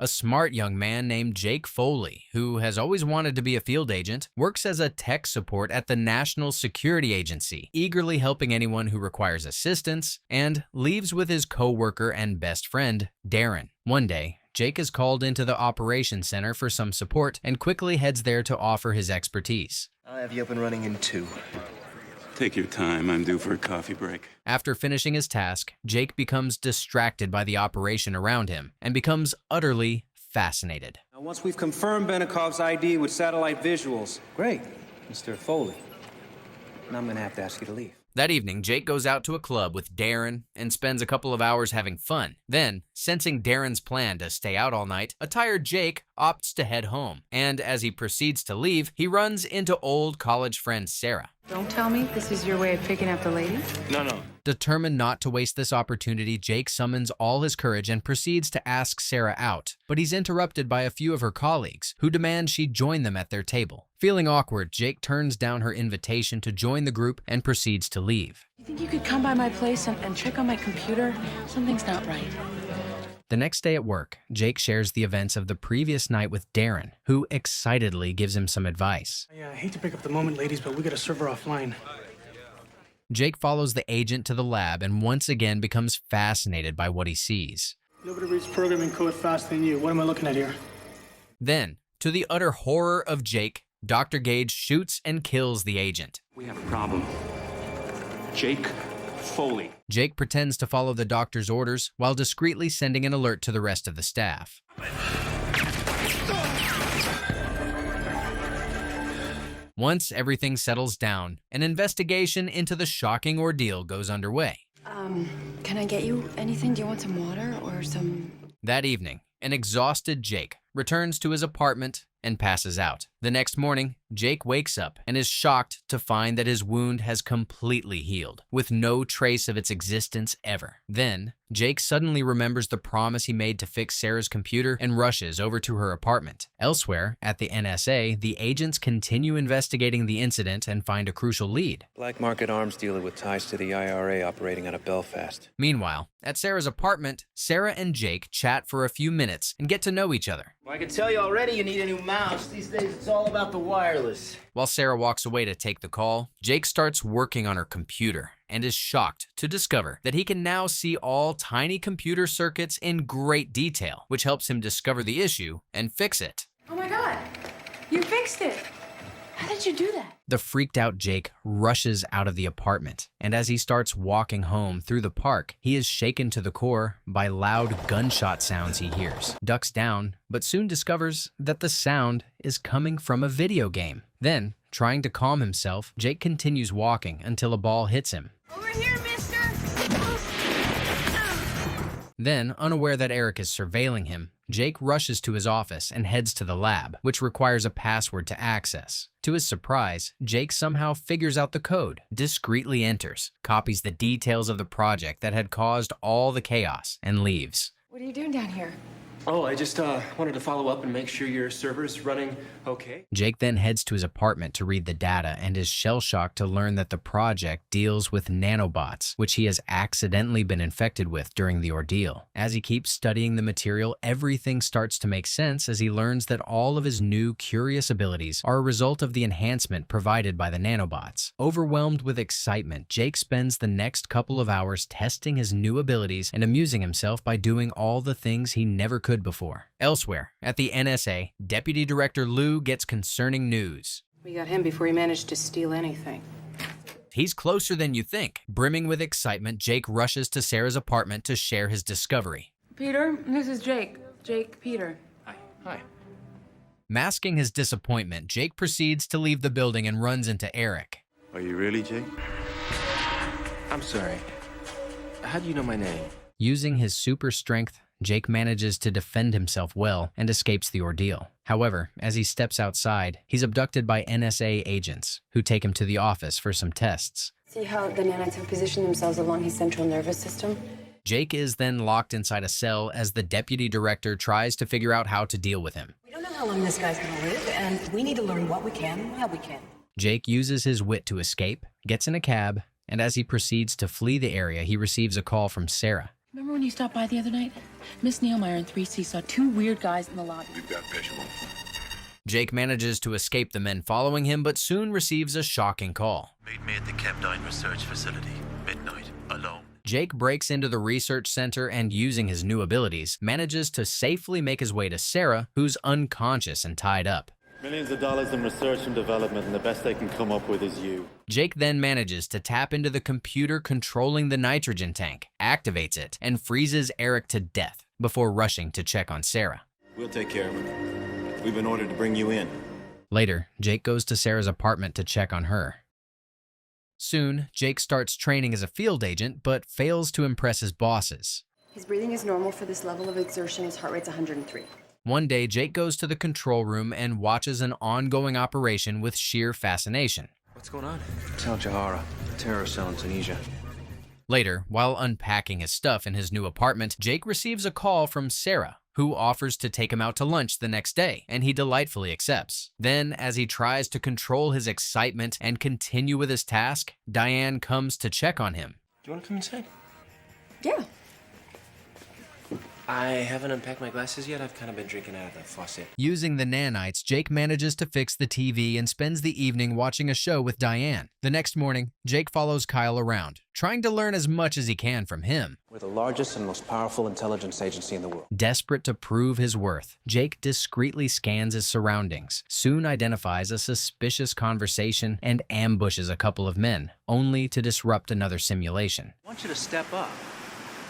A smart young man named Jake Foley, who has always wanted to be a field agent, works as a tech support at the National Security Agency, eagerly helping anyone who requires assistance, and leaves with his co-worker and best friend, Darren. One day, Jake is called into the operations center for some support and quickly heads there to offer his expertise. I'll have you up and running in 2. Take your time. I'm due for a coffee break. After finishing his task, Jake becomes distracted by the operation around him and becomes utterly fascinated. Now, once we've confirmed Benikov's ID with satellite visuals, great, Mr. Foley. Now I'm gonna have to ask you to leave. That evening, Jake goes out to a club with Darren and spends a couple of hours having fun. Then, sensing Darren's plan to stay out all night, a tired Jake opts to head home. And as he proceeds to leave, he runs into old college friend Sarah. Don't tell me this is your way of picking up the ladies? No. Determined not to waste this opportunity, Jake summons all his courage and proceeds to ask Sarah out. But he's interrupted by a few of her colleagues, who demand she join them at their table. Feeling awkward, Jake turns down her invitation to join the group and proceeds to leave. You think you could come by my place and check on my computer? Something's not right. The next day at work, Jake shares the events of the previous night with Darren, who excitedly gives him some advice. I hate to pick up the moment, ladies, but we got a server offline. Jake follows the agent to the lab and once again becomes fascinated by what he sees. Nobody reads programming code faster than you. What am I looking at here? Then, to the utter horror of Jake, Dr. Gage shoots and kills the agent. We have a problem. Jake Foley. Jake pretends to follow the doctor's orders while discreetly sending an alert to the rest of the staff. Once everything settles down, an investigation into the shocking ordeal goes underway. Can I get you anything? Do you want some water or some... That evening, an exhausted Jake returns to his apartment and passes out. The next morning, Jake wakes up and is shocked to find that his wound has completely healed, with no trace of its existence ever. Then, Jake suddenly remembers the promise he made to fix Sarah's computer and rushes over to her apartment. Elsewhere, at the NSA, the agents continue investigating the incident and find a crucial lead. Black market arms dealer with ties to the IRA operating out of Belfast. Meanwhile, at Sarah's apartment, Sarah and Jake chat for a few minutes and get to know each other. Well, I can tell you already you need a new mouse. These days it's all about the wireless. While Sarah walks away to take the call, Jake starts working on her computer and is shocked to discover that he can now see all tiny computer circuits in great detail, which helps him discover the issue and fix it. Oh my God, you fixed it. How did you do that? The freaked out Jake rushes out of the apartment, and as he starts walking home through the park, he is shaken to the core by loud gunshot sounds he hears. Ducks down, but soon discovers that the sound is coming from a video game. Then, trying to calm himself, Jake continues walking until a ball hits him. Over here, mister! Then, unaware that Eric is surveilling him, Jake rushes to his office and heads to the lab, which requires a password to access. To his surprise, Jake somehow figures out the code, discreetly enters, copies the details of the project that had caused all the chaos, and leaves. What are you doing down here? Oh, I just wanted to follow up and make sure your server's running okay. Jake then heads to his apartment to read the data and is shell-shocked to learn that the project deals with nanobots, which he has accidentally been infected with during the ordeal. As he keeps studying the material, everything starts to make sense as he learns that all of his new, curious abilities are a result of the enhancement provided by the nanobots. Overwhelmed with excitement, Jake spends the next couple of hours testing his new abilities and amusing himself by doing all the things he never could before. Elsewhere, at the NSA, Deputy Director Lou gets concerning news. We got him before he managed to steal anything. He's closer than you think. Brimming with excitement, Jake rushes to Sarah's apartment to share his discovery. Peter, this is Jake. Jake, Peter. Hi. Masking his disappointment, Jake proceeds to leave the building and runs into Eric. Are you really, Jake? I'm sorry. How do you know my name? Using his super strength, Jake manages to defend himself well and escapes the ordeal. However, as he steps outside, he's abducted by NSA agents, who take him to the office for some tests. See how the nanites have positioned themselves along his central nervous system? Jake is then locked inside a cell as the deputy director tries to figure out how to deal with him. We don't know how long this guy's gonna live, and we need to learn what we can and how we can. Jake uses his wit to escape, gets in a cab, and as he proceeds to flee the area, he receives a call from Sarah. Remember when you stopped by the other night? Miss Neilmeyer in 3C saw two weird guys in the lobby. We've got visual. Jake manages to escape the men following him, but soon receives a shocking call. Meet me at the Cap9 research facility, midnight, alone. Jake breaks into the research center and, using his new abilities, manages to safely make his way to Sarah, who's unconscious and tied up. Millions of dollars in research and development, and the best they can come up with is you. Jake then manages to tap into the computer controlling the nitrogen tank, activates it, and freezes Eric to death before rushing to check on Sarah. We'll take care of him. We've been ordered to bring you in. Later, Jake goes to Sarah's apartment to check on her. Soon, Jake starts training as a field agent, but fails to impress his bosses. His breathing is normal for this level of exertion. His heart rate's 103. One day, Jake goes to the control room and watches an ongoing operation with sheer fascination. What's going on? It's Al Jahara, terror cell in Tunisia. Later, while unpacking his stuff in his new apartment, Jake receives a call from Sarah, who offers to take him out to lunch the next day, and he delightfully accepts. Then, as he tries to control his excitement and continue with his task, Diane comes to check on him. Do you want to come inside? Yeah. I haven't unpacked my glasses yet. I've kind of been drinking out of the faucet. Using the nanites, Jake manages to fix the TV and spends the evening watching a show with Diane. The next morning, Jake follows Kyle around, trying to learn as much as he can from him. We're the largest and most powerful intelligence agency in the world. Desperate to prove his worth, Jake discreetly scans his surroundings, soon identifies a suspicious conversation, and ambushes a couple of men, only to disrupt another simulation. I want you to step up.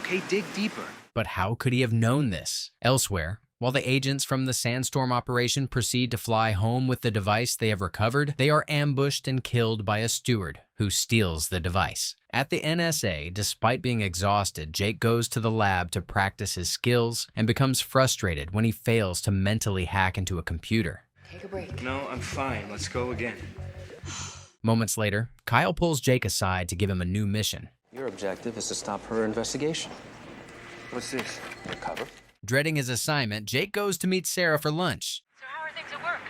Okay, dig deeper. But how could he have known this? Elsewhere, while the agents from the Sandstorm operation proceed to fly home with the device they have recovered, they are ambushed and killed by a steward who steals the device. At the NSA, despite being exhausted, Jake goes to the lab to practice his skills and becomes frustrated when he fails to mentally hack into a computer. Take a break. No, I'm fine. Let's go again. Moments later, Kyle pulls Jake aside to give him a new mission. Your objective is to stop her investigation. What's this? Cover. Dreading his assignment, Jake goes to meet Sarah for lunch. So how are things at work?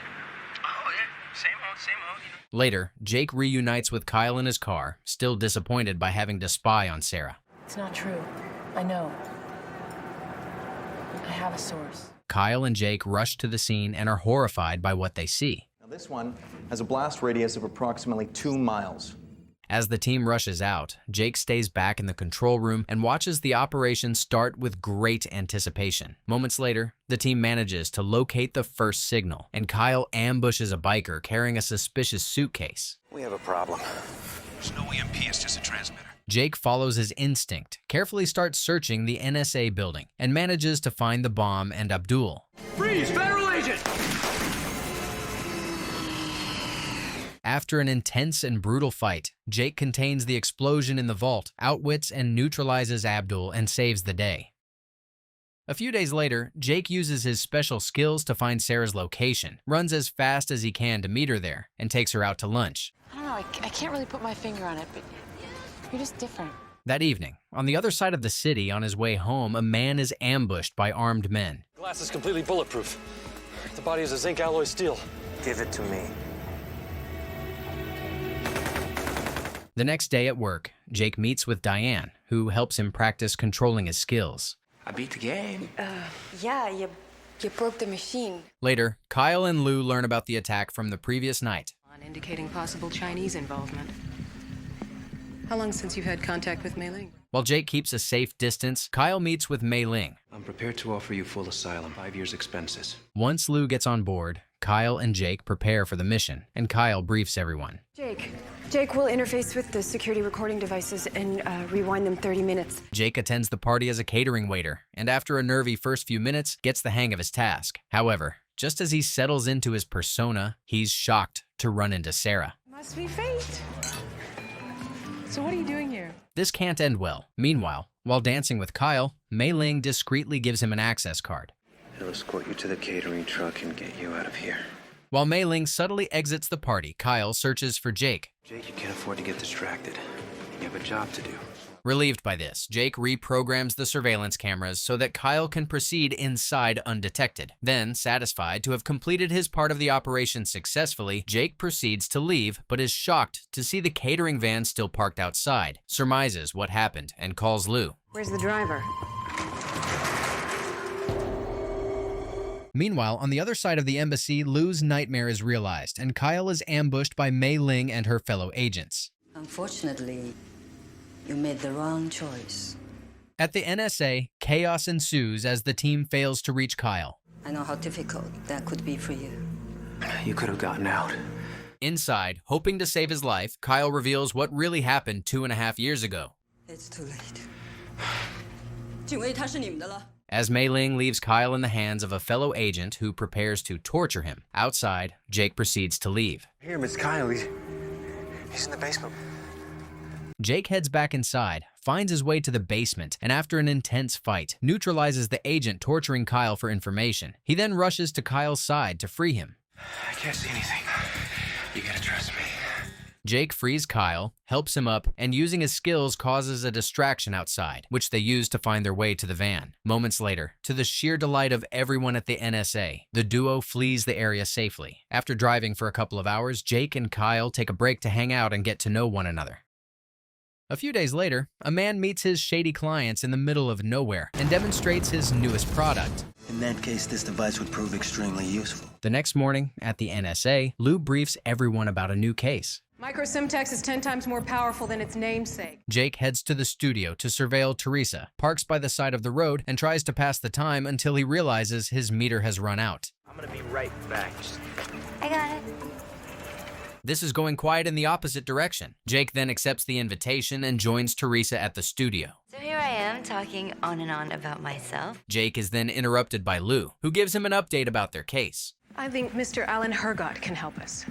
Oh, yeah. Same old, Later, Jake reunites with Kyle in his car, still disappointed by having to spy on Sarah. It's not true. I know. I have a source. Kyle and Jake rush to the scene and are horrified by what they see. Now this one has a blast radius of approximately 2 miles. As the team rushes out, Jake stays back in the control room and watches the operation start with great anticipation. Moments later, the team manages to locate the first signal, and Kyle ambushes a biker carrying a suspicious suitcase. We have a problem. There's no EMP, it's just a transmitter. Jake follows his instinct, carefully starts searching the NSA building, and manages to find the bomb and Abdul. Freeze! Federal agent! After an intense and brutal fight, Jake contains the explosion in the vault, outwits and neutralizes Abdul, and saves the day. A few days later, Jake uses his special skills to find Sarah's location, runs as fast as he can to meet her there, and takes her out to lunch. I don't know, I can't really put my finger on it, but you're just different. That evening, on the other side of the city on his way home, a man is ambushed by armed men. Glass is completely bulletproof. The body is a zinc alloy steel. Give it to me. The next day at work, Jake meets with Diane, who helps him practice controlling his skills. I beat the game. Yeah, you broke the machine. Later, Kyle and Lou learn about the attack from the previous night. Indicating possible Chinese involvement. How long since you've had contact with Mei Ling? While Jake keeps a safe distance, Kyle meets with Mei Ling. I'm prepared to offer you full asylum, 5 years expenses. Once Lou gets on board, Kyle and Jake prepare for the mission, and Kyle briefs everyone. Jake will interface with the security recording devices and rewind them 30 minutes. Jake attends the party as a catering waiter, and after a nervy first few minutes, gets the hang of his task. However, just as he settles into his persona, he's shocked to run into Sarah. Must be fate. So what are you doing here? This can't end well. Meanwhile, while dancing with Kyle, Mei Ling discreetly gives him an access card. He'll escort you to the catering truck and get you out of here. While Mei Ling subtly exits the party, Kyle searches for Jake. Jake, you can't afford to get distracted. You have a job to do. Relieved by this, Jake reprograms the surveillance cameras so that Kyle can proceed inside undetected. Then, satisfied to have completed his part of the operation successfully, Jake proceeds to leave, but is shocked to see the catering van still parked outside, surmises what happened, and calls Lou. Where's the driver? Meanwhile, on the other side of the embassy, Lu's nightmare is realized, and Kyle is ambushed by Mei Ling and her fellow agents. Unfortunately, you made the wrong choice. At the NSA, chaos ensues as the team fails to reach Kyle. I know how difficult that could be for you. You could have gotten out. Inside, hoping to save his life, Kyle reveals what really happened 2.5 years ago. It's too late. 警卫他是你们的了。 As Mei Ling leaves Kyle in the hands of a fellow agent who prepares to torture him. Outside, Jake proceeds to leave. Here, Miss Kyle. He's in the basement. Jake heads back inside, finds his way to the basement, and after an intense fight, neutralizes the agent torturing Kyle for information. He then rushes to Kyle's side to free him. I can't see anything. You gotta trust me. Jake frees Kyle, helps him up, and using his skills causes a distraction outside, which they use to find their way to the van. Moments later, to the sheer delight of everyone at the NSA, the duo flees the area safely. After driving for a couple of hours, Jake and Kyle take a break to hang out and get to know one another. A few days later, a man meets his shady clients in the middle of nowhere and demonstrates his newest product. In that case, this device would prove extremely useful. The next morning, at the NSA, Lou briefs everyone about a new case. Microsimtex is 10 times more powerful than its namesake. Jake heads to the studio to surveil Teresa, parks by the side of the road, and tries to pass the time until he realizes his meter has run out. I'm gonna be right back. I got it. This is going quite in the opposite direction. Jake then accepts the invitation and joins Teresa at the studio. So here I am talking on and on about myself. Jake is then interrupted by Lou, who gives him an update about their case. I think Mr. Alan Hergott can help us.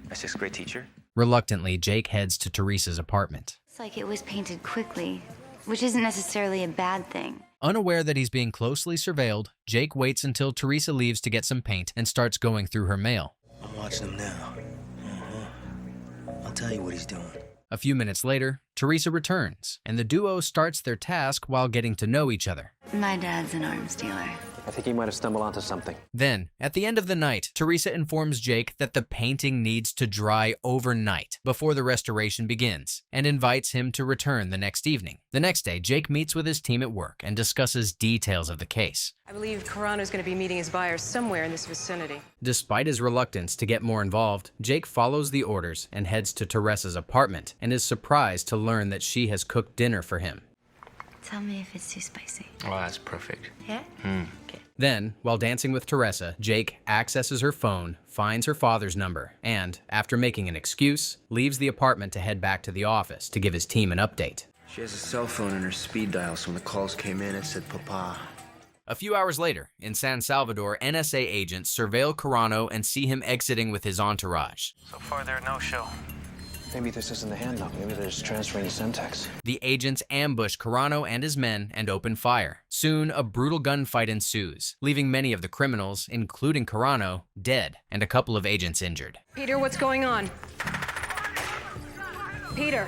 My sixth grade teacher? Reluctantly, Jake heads to Teresa's apartment. It's like it was painted quickly, which isn't necessarily a bad thing. Unaware that he's being closely surveilled, Jake waits until Teresa leaves to get some paint and starts going through her mail. I'm watching him now. I'll tell you what he's doing. A few minutes later, Teresa returns, and the duo starts their task while getting to know each other. My dad's an arms dealer. I think he might have stumbled onto something. Then, at the end of the night, Teresa informs Jake that the painting needs to dry overnight before the restoration begins, and invites him to return the next evening. The next day, Jake meets with his team at work and discusses details of the case. I believe Carano's going to be meeting his buyers somewhere in this vicinity. Despite his reluctance to get more involved, Jake follows the orders and heads to Teresa's apartment and is surprised to learn that she has cooked dinner for him. Tell me if it's too spicy. Oh, that's perfect. Yeah? Okay. Then, while dancing with Teresa, Jake accesses her phone, finds her father's number, and, after making an excuse, leaves the apartment to head back to the office to give his team an update. She has a cell phone in her speed dial, so when the calls came in, it said Papa. A few hours later, in San Salvador, NSA agents surveil Carano and see him exiting with his entourage. So far, they're no-show. Maybe this isn't the handout. Maybe they're just transferring the syntax. The agents ambush Carano and his men and open fire. Soon, a brutal gunfight ensues, leaving many of the criminals, including Carano, dead and a couple of agents injured. Peter, what's going on? Peter,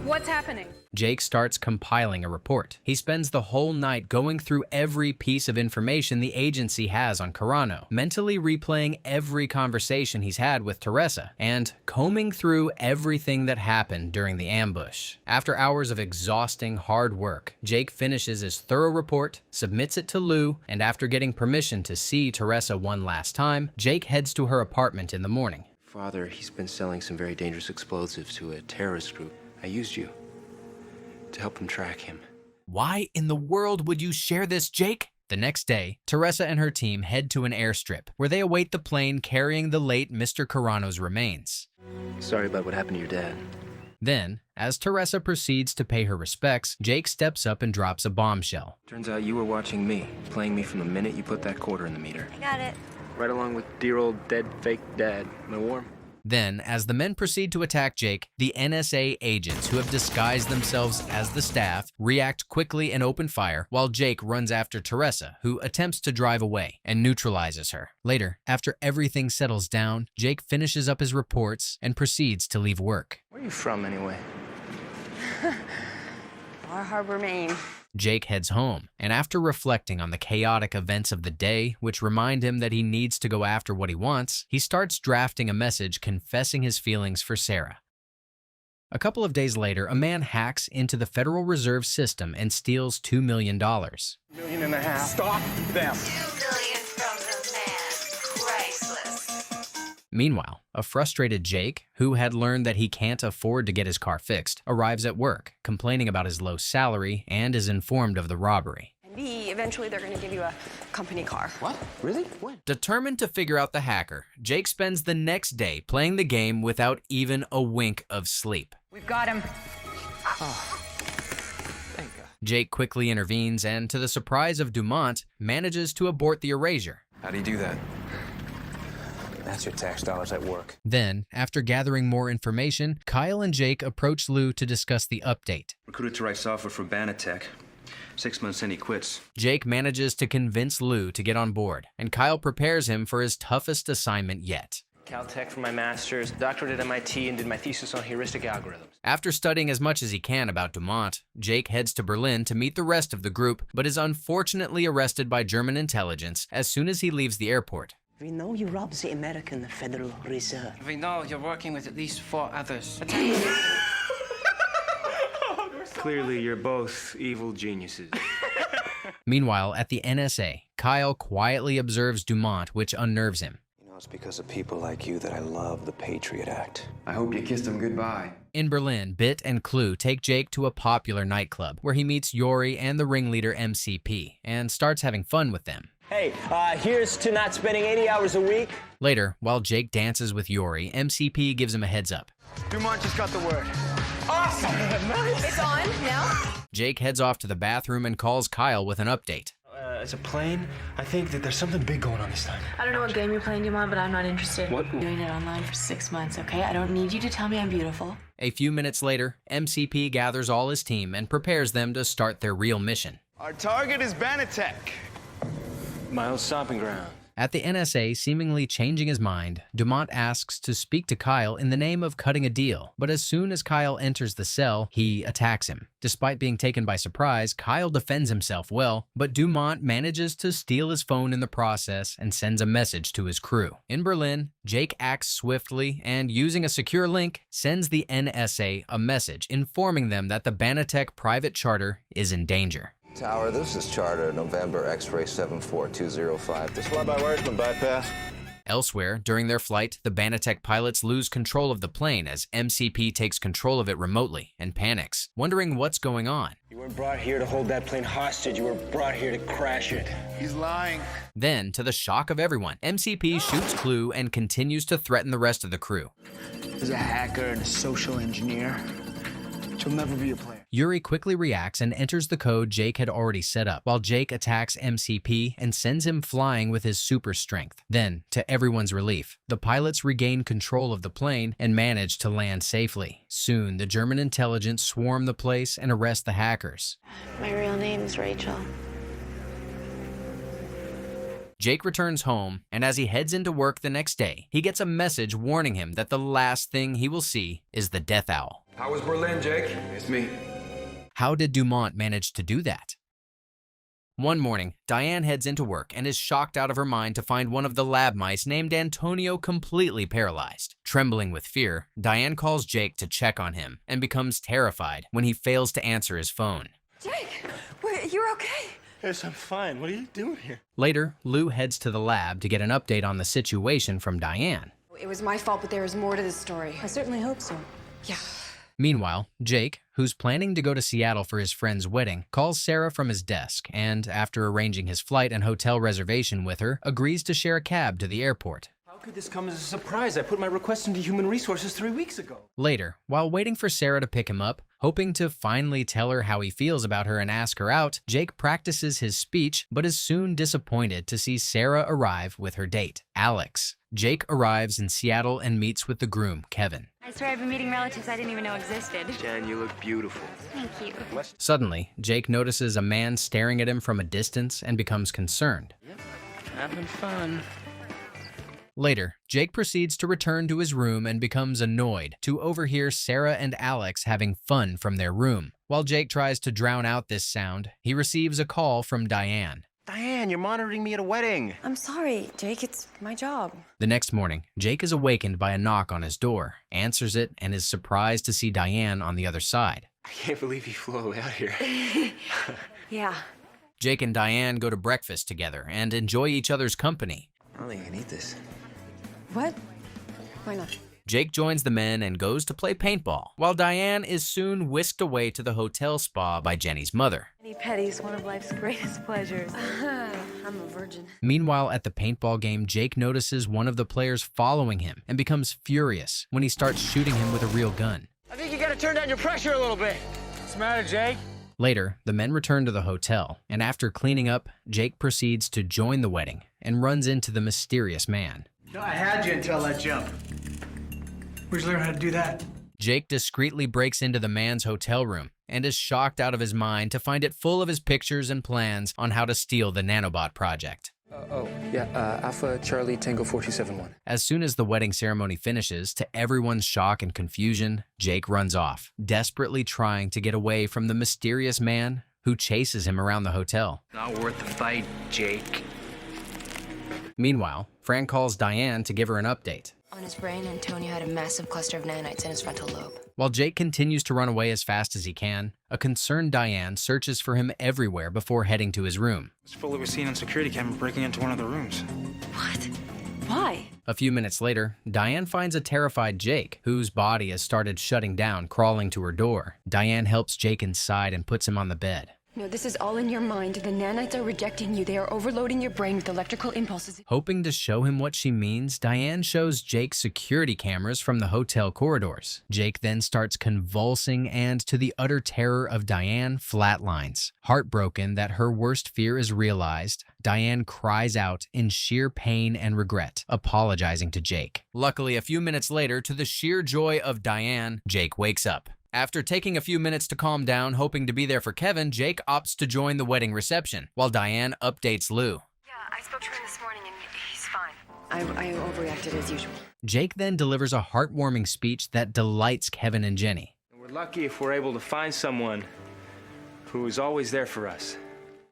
what's happening? Jake starts compiling a report. He spends the whole night going through every piece of information the agency has on Carano, mentally replaying every conversation he's had with Teresa, and combing through everything that happened during the ambush. After hours of exhausting, hard work, Jake finishes his thorough report, submits it to Lou, and after getting permission to see Teresa one last time, Jake heads to her apartment in the morning. Father, he's been selling some very dangerous explosives to a terrorist group. I used you to help them track him. Why in the world would you share this, Jake? The next day, Teresa and her team head to an airstrip where they await the plane carrying the late Mr. Carano's remains. Sorry about what happened to your dad. Then, as Teresa proceeds to pay her respects, Jake steps up and drops a bombshell. Turns out you were watching me, playing me from the minute you put that quarter in the meter. I got it. Right along with dear old dead fake dad. Am I warm? Then, as the men proceed to attack Jake, the NSA agents, who have disguised themselves as the staff, react quickly and open fire, while Jake runs after Teresa, who attempts to drive away and neutralizes her. Later, after everything settles down, Jake finishes up his reports and proceeds to leave work. Where are you from, anyway? Bar Harbor, Maine. Jake heads home, and after reflecting on the chaotic events of the day, which remind him that he needs to go after what he wants, he starts drafting a message confessing his feelings for Sarah. A couple of days later, a man hacks into the Federal Reserve System and steals $2 million. $1.5 million. Stop them. $2 million Meanwhile, a frustrated Jake, who had learned that he can't afford to get his car fixed, arrives at work, complaining about his low salary and is informed of the robbery. And B, eventually they're gonna give you a company car. What? Really? When? Determined to figure out the hacker, Jake spends the next day playing the game without even a wink of sleep. We've got him. Thank God. Jake quickly intervenes and, to the surprise of Dumont, manages to abort the erasure. How do you do that? That's your tax dollars at work. Then, after gathering more information, Kyle and Jake approach Lou to discuss the update. Recruited to write software for Banatech. 6 months in, he quits. Jake manages to convince Lou to get on board, and Kyle prepares him for his toughest assignment yet. Caltech for my master's, doctorate at MIT, and did my thesis on heuristic algorithms. After studying as much as he can about Dumont, Jake heads to Berlin to meet the rest of the group, but is unfortunately arrested by German intelligence as soon as he leaves the airport. We know you robbed the American Federal Reserve. We know you're working with at least 4 others. Clearly, you're both evil geniuses. Meanwhile, at the NSA, Kyle quietly observes Dumont, which unnerves him. You know, it's because of people like you that I love the Patriot Act. I hope you kissed him goodbye. In Berlin, Bit and Clue take Jake to a popular nightclub, where he meets Yori and the ringleader MCP, and starts having fun with them. Hey, here's to not spending 80 hours a week. Later, while Jake dances with Yori, MCP gives him a heads up. Dumont just got the word. Awesome! Nice! It's on now? Jake heads off to the bathroom and calls Kyle with an update. It's a plane. I think that there's something big going on this time. I don't know what game you're playing, Dumont, but I'm not interested. What? Doing it online for 6 months, okay? I don't need you to tell me I'm beautiful. A few minutes later, MCP gathers all his team and prepares them to start their real mission. Our target is Banatech. Miles' stomping ground. At the NSA seemingly changing his mind, Dumont asks to speak to Kyle in the name of cutting a deal, but as soon as Kyle enters the cell, he attacks him. Despite being taken by surprise, Kyle defends himself well, but Dumont manages to steal his phone in the process and sends a message to his crew. In Berlin, Jake acts swiftly and, using a secure link, sends the NSA a message informing them that the Banatech private charter is in danger. Tower, this is Charter, November X-ray 74205. This fly-by-wire's been bypassed. Elsewhere, during their flight, the Banatech pilots lose control of the plane as MCP takes control of it remotely and panics, wondering what's going on. You weren't brought here to hold that plane hostage. You were brought here to crash it. He's lying. Then, to the shock of everyone, MCP shoots Clue and continues to threaten the rest of the crew. There's a hacker and a social engineer. She'll never be a player. Yuri quickly reacts and enters the code Jake had already set up, while Jake attacks MCP and sends him flying with his super strength. Then, to everyone's relief, the pilots regain control of the plane and manage to land safely. Soon, the German intelligence swarm the place and arrest the hackers. My real name's Rachel. Jake returns home, and as he heads into work the next day, he gets a message warning him that the last thing he will see is the Death Owl. How was Berlin, Jake? It's me. How did Dumont manage to do that? One morning, Diane heads into work and is shocked out of her mind to find one of the lab mice named Antonio completely paralyzed. Trembling with fear, Diane calls Jake to check on him and becomes terrified when he fails to answer his phone. Jake, you're okay? Yes, I'm fine. What are you doing here? Later, Lou heads to the lab to get an update on the situation from Diane. It was my fault, but there is more to this story. I certainly hope so. Yeah. Meanwhile, Jake, who's planning to go to Seattle for his friend's wedding, calls Sarah from his desk and, after arranging his flight and hotel reservation with her, agrees to share a cab to the airport. How could this come as a surprise? I put my request into Human Resources 3 weeks ago. Later, while waiting for Sarah to pick him up, hoping to finally tell her how he feels about her and ask her out, Jake practices his speech but is soon disappointed to see Sarah arrive with her date, Alex. Jake arrives in Seattle and meets with the groom, Kevin. I swear I've been meeting relatives I didn't even know existed. Jen, you look beautiful. Thank you. Suddenly, Jake notices a man staring at him from a distance and becomes concerned. Yep, having fun. Later, Jake proceeds to return to his room and becomes annoyed to overhear Sarah and Alex having fun from their room. While Jake tries to drown out this sound, he receives a call from Diane. Diane, you're monitoring me at a wedding. I'm sorry, Jake. It's my job. The next morning, Jake is awakened by a knock on his door, answers it, and is surprised to see Diane on the other side. I can't believe you flew all the way out here. Yeah. Jake and Diane go to breakfast together and enjoy each other's company. I don't think you can eat this. What? Why not? Jake joins the men and goes to play paintball, while Diane is soon whisked away to the hotel spa by Jenny's mother. Any petty's one of life's greatest pleasures. I'm a virgin. Meanwhile, at the paintball game, Jake notices one of the players following him and becomes furious when he starts shooting him with a real gun. I think you gotta turn down your pressure a little bit. What's the matter, Jake? Later, the men return to the hotel, and after cleaning up, Jake proceeds to join the wedding and runs into the mysterious man. No, I had you until that jump. Where'd you learn how to do that? Jake discreetly breaks into the man's hotel room and is shocked out of his mind to find it full of his pictures and plans on how to steal the nanobot project. Alpha Charlie Tango 427-1. As soon as the wedding ceremony finishes, to everyone's shock and confusion, Jake runs off, desperately trying to get away from the mysterious man who chases him around the hotel. Not worth the fight, Jake. Meanwhile, Fran calls Diane to give her an update. On his brain, Antonio had a massive cluster of nanites in his frontal lobe. While Jake continues to run away as fast as he can, a concerned Diane searches for him everywhere before heading to his room. Foley was seen on security camera breaking into one of the rooms. What? Why? A few minutes later, Diane finds a terrified Jake, whose body has started shutting down, crawling to her door. Diane helps Jake inside and puts him on the bed. No, this is all in your mind. The nanites are rejecting you. They are overloading your brain with electrical impulses. Hoping to show him what she means, Diane shows Jake security cameras from the hotel corridors. Jake then starts convulsing and, to the utter terror of Diane, flatlines. Heartbroken that her worst fear is realized, Diane cries out in sheer pain and regret, apologizing to Jake. Luckily, a few minutes later, to the sheer joy of Diane, Jake wakes up. After taking a few minutes to calm down, hoping to be there for Kevin, Jake opts to join the wedding reception, while Diane updates Lou. Yeah, I spoke to him this morning and he's fine. I overreacted as usual. Jake then delivers a heartwarming speech that delights Kevin and Jenny. We're lucky if we're able to find someone who is always there for us.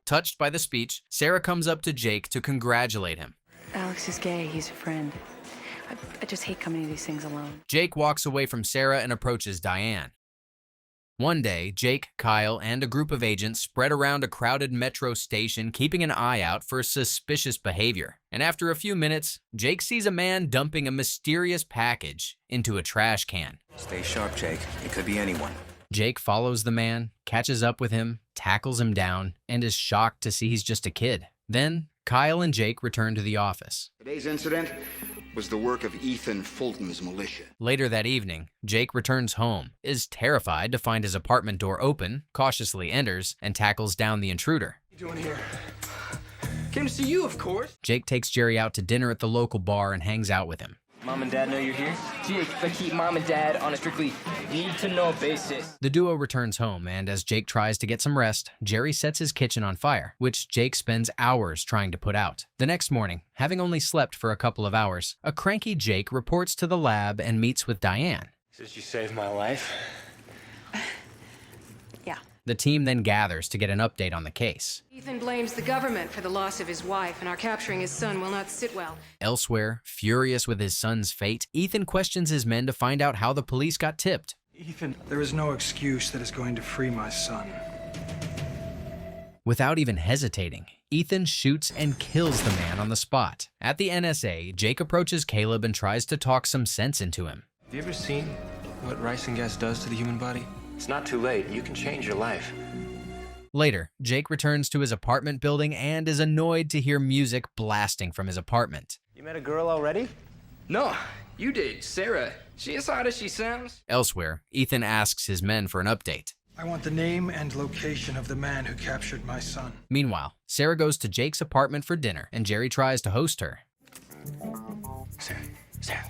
Touched by the speech, Sarah comes up to Jake to congratulate him. Alex is gay. He's a friend. I just hate coming to these things alone. Jake walks away from Sarah and approaches Diane. One day, Jake, Kyle, and a group of agents spread around a crowded metro station, keeping an eye out for suspicious behavior. And after a few minutes, Jake sees a man dumping a mysterious package into a trash can. Stay sharp, Jake. It could be anyone. Jake follows the man, catches up with him, tackles him down, and is shocked to see he's just a kid. Then, Kyle and Jake return to the office. Today's incident was the work of Ethan Fulton's militia. Later that evening, Jake returns home, is terrified to find his apartment door open, cautiously enters, and tackles down the intruder. What are you doing here? Came to see you, of course. Jake takes Jerry out to dinner at the local bar and hangs out with him. Mom and Dad know you're here? Jake, I keep Mom and Dad on a strictly need-to-know basis. The duo returns home, and as Jake tries to get some rest, Jerry sets his kitchen on fire, which Jake spends hours trying to put out. The next morning, having only slept for a couple of hours, a cranky Jake reports to the lab and meets with Diane. Says you saved my life. Yeah. The team then gathers to get an update on the case. Ethan blames the government for the loss of his wife, and our capturing his son will not sit well. Elsewhere, furious with his son's fate, Ethan questions his men to find out how the police got tipped. Ethan, there is no excuse that is going to free my son. Without even hesitating, Ethan shoots and kills the man on the spot. At the NSA, Jake approaches Caleb and tries to talk some sense into him. Have you ever seen what ricin gas does to the human body? It's not too late. You can change your life. Later, Jake returns to his apartment building and is annoyed to hear music blasting from his apartment. You met a girl already? No, you did. Sarah. She as hot as she sounds. Elsewhere, Ethan asks his men for an update. I want the name and location of the man who captured my son. Meanwhile, Sarah goes to Jake's apartment for dinner, and Jerry tries to host her. Sarah.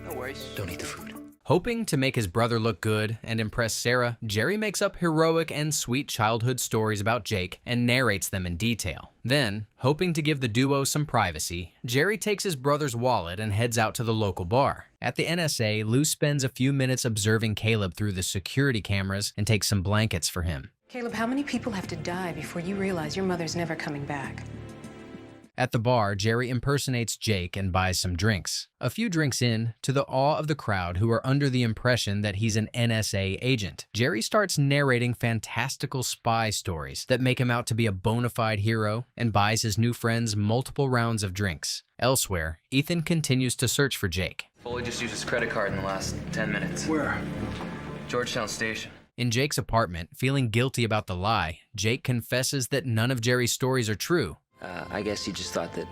No worries. Don't eat the food. Hoping to make his brother look good and impress Sarah, Jerry makes up heroic and sweet childhood stories about Jake and narrates them in detail. Then, hoping to give the duo some privacy, Jerry takes his brother's wallet and heads out to the local bar. At the NSA, Lou spends a few minutes observing Caleb through the security cameras and takes some blankets for him. Caleb, how many people have to die before you realize your mother's never coming back? At the bar, Jerry impersonates Jake and buys some drinks. A few drinks in, to the awe of the crowd who are under the impression that he's an NSA agent, Jerry starts narrating fantastical spy stories that make him out to be a bona fide hero and buys his new friends multiple rounds of drinks. Elsewhere, Ethan continues to search for Jake. Foley just used his credit card in the last 10 minutes. Where? Georgetown Station. In Jake's apartment, feeling guilty about the lie, Jake confesses that none of Jerry's stories are true. I guess he just thought that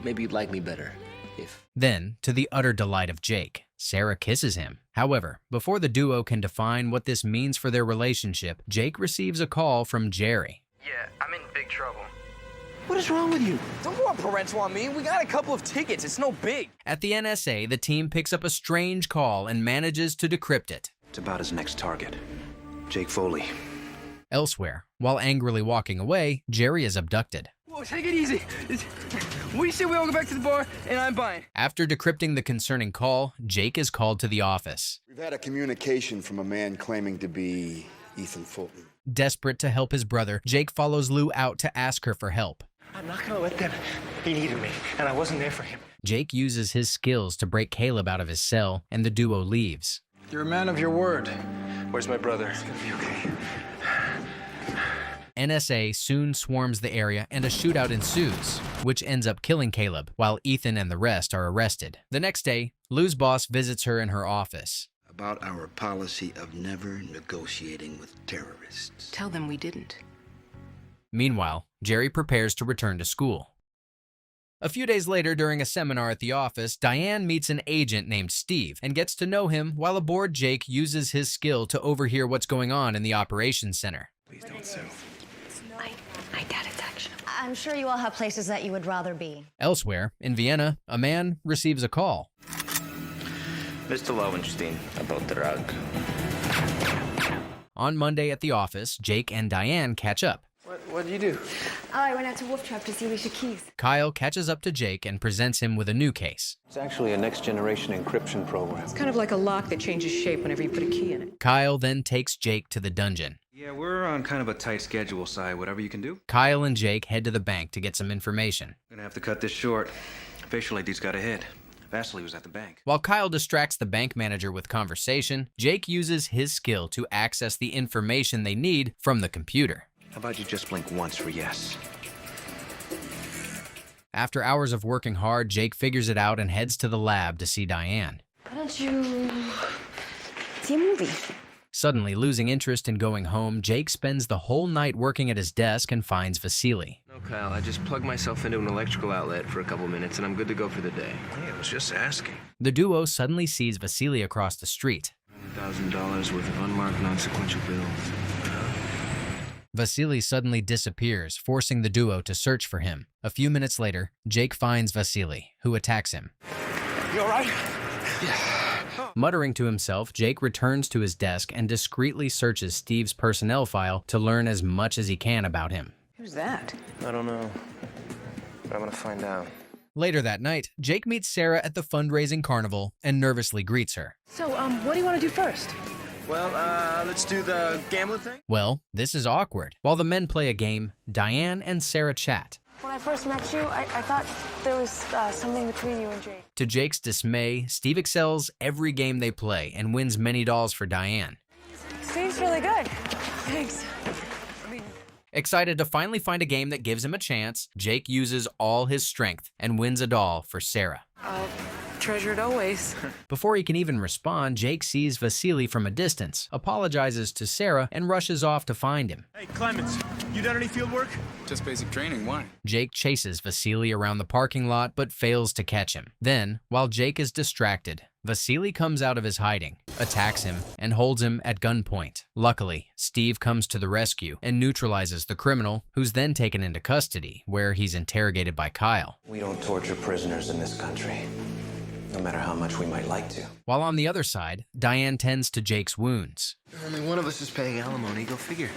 maybe you'd like me better if... Then, to the utter delight of Jake, Sarah kisses him. However, before the duo can define what this means for their relationship, Jake receives a call from Jerry. Yeah, I'm in big trouble. What is wrong with you? Don't go on parental on me. We got a couple of tickets. It's no big. At the NSA, the team picks up a strange call and manages to decrypt it. It's about his next target, Jake Foley. Elsewhere, while angrily walking away, Jerry is abducted. Whoa, take it easy. We say we all go back to the bar, and I'm buying. After decrypting the concerning call, Jake is called to the office. We've had a communication from a man claiming to be Ethan Fulton. Desperate to help his brother, Jake follows Lou out to ask her for help. I'm not gonna let them. He needed me, and I wasn't there for him. Jake uses his skills to break Caleb out of his cell, and the duo leaves. You're a man of your word. Where's my brother? It's gonna be okay. NSA soon swarms the area and a shootout ensues, which ends up killing Caleb, while Ethan and the rest are arrested. The next day, Lou's boss visits her in her office. About our policy of never negotiating with terrorists. Tell them we didn't. Meanwhile, Jerry prepares to return to school. A few days later, during a seminar at the office, Diane meets an agent named Steve and gets to know him while aboard Jake uses his skill to overhear what's going on in the operations center. Please don't sue. My dad is actually... I'm sure you all have places that you would rather be. Elsewhere, in Vienna, a man receives a call. Mr. Lowenstein, about the rug. On Monday at the office, Jake and Diane catch up. What did you do? Oh, I went out to Wolf Trap to see Alicia Keys. Kyle catches up to Jake and presents him with a new case. It's actually a next-generation encryption program. It's kind of like a lock that changes shape whenever you put a key in it. Kyle then takes Jake to the dungeon. Yeah, we're on kind of a tight schedule, Si. Whatever you can do. Kyle and Jake head to the bank to get some information. Gonna have to cut this short. Facial ID's got a hit. Vasily was at the bank. While Kyle distracts the bank manager with conversation, Jake uses his skill to access the information they need from the computer. How about you just blink once for yes? After hours of working hard, Jake figures it out and heads to the lab to see Diane. Why don't you see a movie? Suddenly losing interest in going home, Jake spends the whole night working at his desk and finds Vasily. No, Kyle, I just plugged myself into an electrical outlet for a couple minutes and I'm good to go for the day. Yeah, I was just asking. The duo suddenly sees Vasily across the street. $100,000 worth of unmarked non-sequential bills. Vasily suddenly disappears, forcing the duo to search for him. A few minutes later, Jake finds Vasily, who attacks him. You all right? Muttering to himself, Jake returns to his desk and discreetly searches Steve's personnel file to learn as much as he can about him. Who's that? I don't know, but I'm gonna find out. Later that night, Jake meets Sarah at the fundraising carnival and nervously greets her. So, what do you want to do first? Well, let's do the gambling thing. Well, this is awkward. While the men play a game, Diane and Sarah chat. When I first met you, I thought there was something between you and Jake. To Jake's dismay, Steve excels every game they play and wins many dolls for Diane. Steve's really good. Thanks. Excited to finally find a game that gives him a chance, Jake uses all his strength and wins a doll for Sarah. I'll treasure it always. Before he can even respond, Jake sees Vasily from a distance, apologizes to Sarah, and rushes off to find him. Hey, Clemens, you done any field work? Just basic training, why? Jake chases Vasily around the parking lot but fails to catch him. Then, while Jake is distracted, Vasily comes out of his hiding, attacks him, and holds him at gunpoint. Luckily, Steve comes to the rescue and neutralizes the criminal, who's then taken into custody, where he's interrogated by Kyle. We don't torture prisoners in this country, no matter how much we might like to. While on the other side, Diane tends to Jake's wounds. Only one of us is paying alimony, go figure.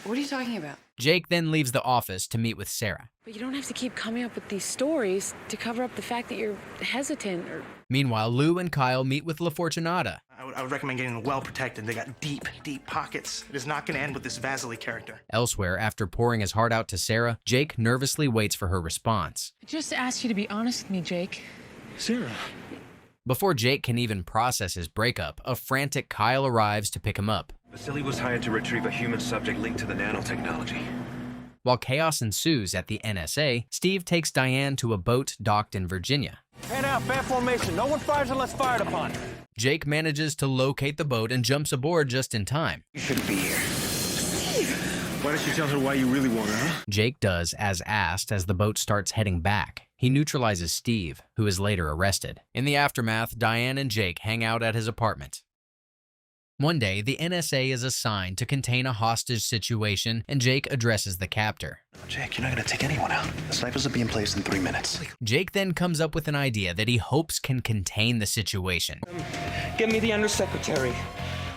What are you talking about? Jake then leaves the office to meet with Sarah. But you don't have to keep coming up with these stories to cover up the fact that you're hesitant or... Meanwhile, Lou and Kyle meet with La Fortunata. I would I would recommend getting them well protected. They got deep, deep pockets. It is not going to end with this Vasily character. Elsewhere, after pouring his heart out to Sarah, Jake nervously waits for her response. I just asked you to be honest with me, Jake. Sarah. Before Jake can even process his breakup, a frantic Kyle arrives to pick him up. Vasily was hired to retrieve a human subject linked to the nanotechnology. While chaos ensues at the NSA, Steve takes Diane to a boat docked in Virginia. Head out, fan formation. No one fires unless fired upon. Jake manages to locate the boat and jumps aboard just in time. You shouldn't be here. Why don't you tell her why you really want her, huh? Jake does as asked as the boat starts heading back. He neutralizes Steve, who is later arrested. In the aftermath, Diane and Jake hang out at his apartment. One day, the NSA is assigned to contain a hostage situation, and Jake addresses the captor. Jake, you're not going to take anyone out. The snipers will be in place in 3 minutes. Jake then comes up with an idea that he hopes can contain the situation. Get me the undersecretary,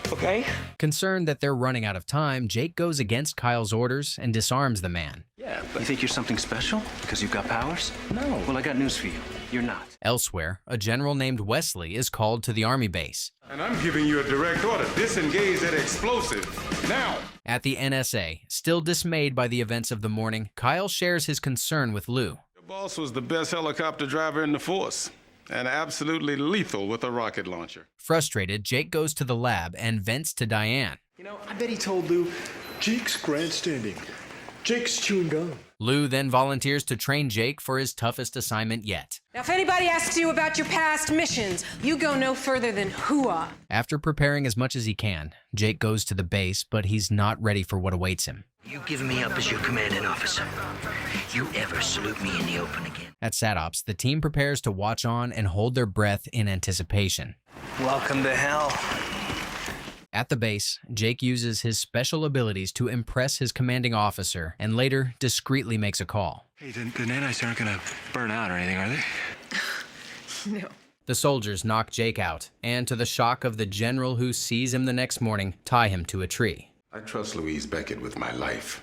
okay? Concerned that they're running out of time, Jake goes against Kyle's orders and disarms the man. Yeah, but you think you're something special because you've got powers? No. Well, I got news for you. You're not. Elsewhere, a general named Wesley is called to the army base. And I'm giving you a direct order. Disengage that explosive. Now! At the NSA, still dismayed by the events of the morning, Kyle shares his concern with Lou. Your boss was the best helicopter driver in the force, and absolutely lethal with a rocket launcher. Frustrated, Jake goes to the lab and vents to Diane. You know, I bet he told Lou, Jake's grandstanding. Jake's chewing gum. Lou then volunteers to train Jake for his toughest assignment yet. Now, if anybody asks you about your past missions, you go no further than hooah. After preparing as much as he can, Jake goes to the base, but he's not ready for what awaits him. You give me up as your commanding officer. You ever salute me in the open again? At SatOps, the team prepares to watch on and hold their breath in anticipation. Welcome to hell. At the base, Jake uses his special abilities to impress his commanding officer and later discreetly makes a call. Hey, the nanites aren't gonna burn out or anything, are they? No. The soldiers knock Jake out, and to the shock of the general who sees him the next morning, tie him to a tree. I trust Louise Beckett with my life.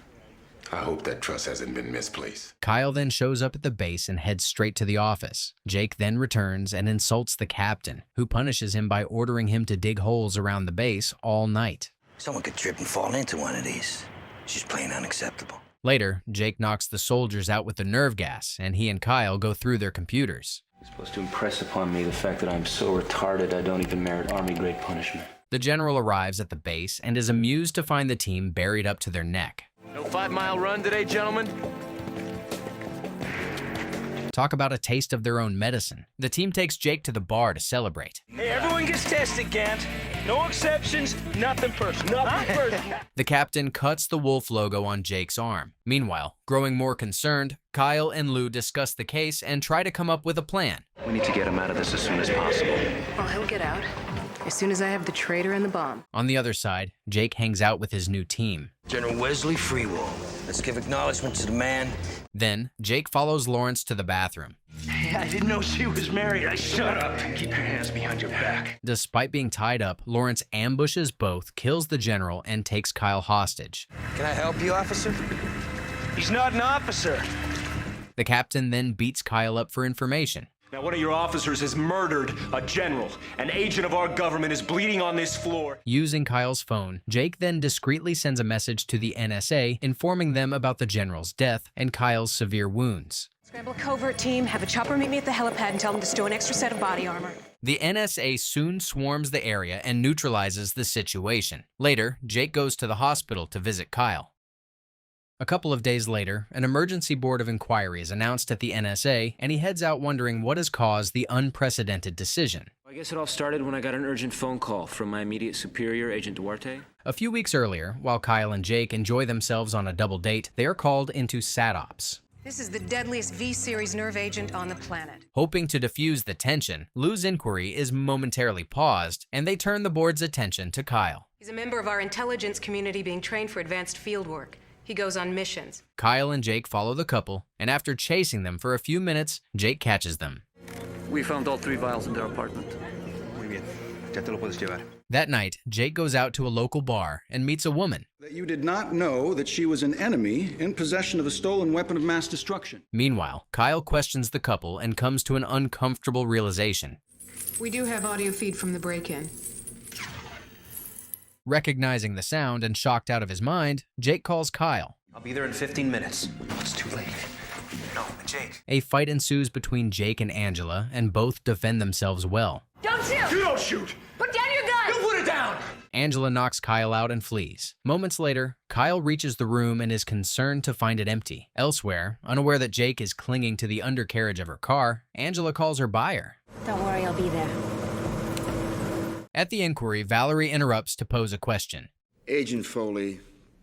I hope that trust hasn't been misplaced. Kyle then shows up at the base and heads straight to the office. Jake then returns and insults the captain, who punishes him by ordering him to dig holes around the base all night. Someone could trip and fall into one of these. It's just plain unacceptable. Later, Jake knocks the soldiers out with the nerve gas, and he and Kyle go through their computers. You're supposed to impress upon me the fact that I'm so retarded I don't even merit Army-grade punishment. The general arrives at the base and is amused to find the team buried up to their neck. No 5-mile run today, gentlemen? Talk about a taste of their own medicine. The team takes Jake to the bar to celebrate. Hey, everyone gets tested, Gant. No exceptions, nothing personal. Nothing personal. The captain cuts the wolf logo on Jake's arm. Meanwhile, growing more concerned, Kyle and Lou discuss the case and try to come up with a plan. We need to get him out of this as soon as possible. Oh, he'll get out as soon as I have the traitor and the bomb. On the other side, Jake hangs out with his new team. General Wesley Freewall. Let's give acknowledgement to the man. Then, Jake follows Lawrence to the bathroom. Hey, I didn't know she was married. Shut up. Keep your hands behind your back. Despite being tied up, Lawrence ambushes both, kills the general, and takes Kyle hostage. Can I help you, officer? He's not an officer. The captain then beats Kyle up for information. Now, one of your officers has murdered a general. An agent of our government is bleeding on this floor. Using Kyle's phone, Jake then discreetly sends a message to the NSA informing them about the general's death and Kyle's severe wounds. Scramble a covert team, have a chopper meet me at the helipad and tell them to stow an extra set of body armor. The NSA soon swarms the area and neutralizes the situation. Later, Jake goes to the hospital to visit Kyle. A couple of days later, an emergency board of inquiry is announced at the NSA, and he heads out wondering what has caused the unprecedented decision. I guess it all started when I got an urgent phone call from my immediate superior, Agent Duarte. A few weeks earlier, while Kyle and Jake enjoy themselves on a double date, they are called into SatOps. This is the deadliest V-series nerve agent on the planet. Hoping to diffuse the tension, Lou's inquiry is momentarily paused, and they turn the board's attention to Kyle. He's a member of our intelligence community being trained for advanced field work. He goes on missions. Kyle and Jake follow the couple, and after chasing them for a few minutes, Jake catches them. We found all 3 vials in their apartment. Muy bien. Ya te lo puedes llevar. That night, Jake goes out to a local bar and meets a woman. That you did not know that she was an enemy in possession of a stolen weapon of mass destruction. Meanwhile, Kyle questions the couple and comes to an uncomfortable realization. We do have audio feed from the break-in. Recognizing the sound and shocked out of his mind, Jake calls Kyle. I'll be there in 15 minutes. It's too late. No, Jake. A fight ensues between Jake and Angela, and both defend themselves well. Don't shoot! You don't shoot! Put down your gun! You put it down! Angela knocks Kyle out and flees. Moments later, Kyle reaches the room and is concerned to find it empty. Elsewhere, unaware that Jake is clinging to the undercarriage of her car, Angela calls her buyer. Don't worry, I'll be there. At the inquiry, Valerie interrupts to pose a question. Agent Foley,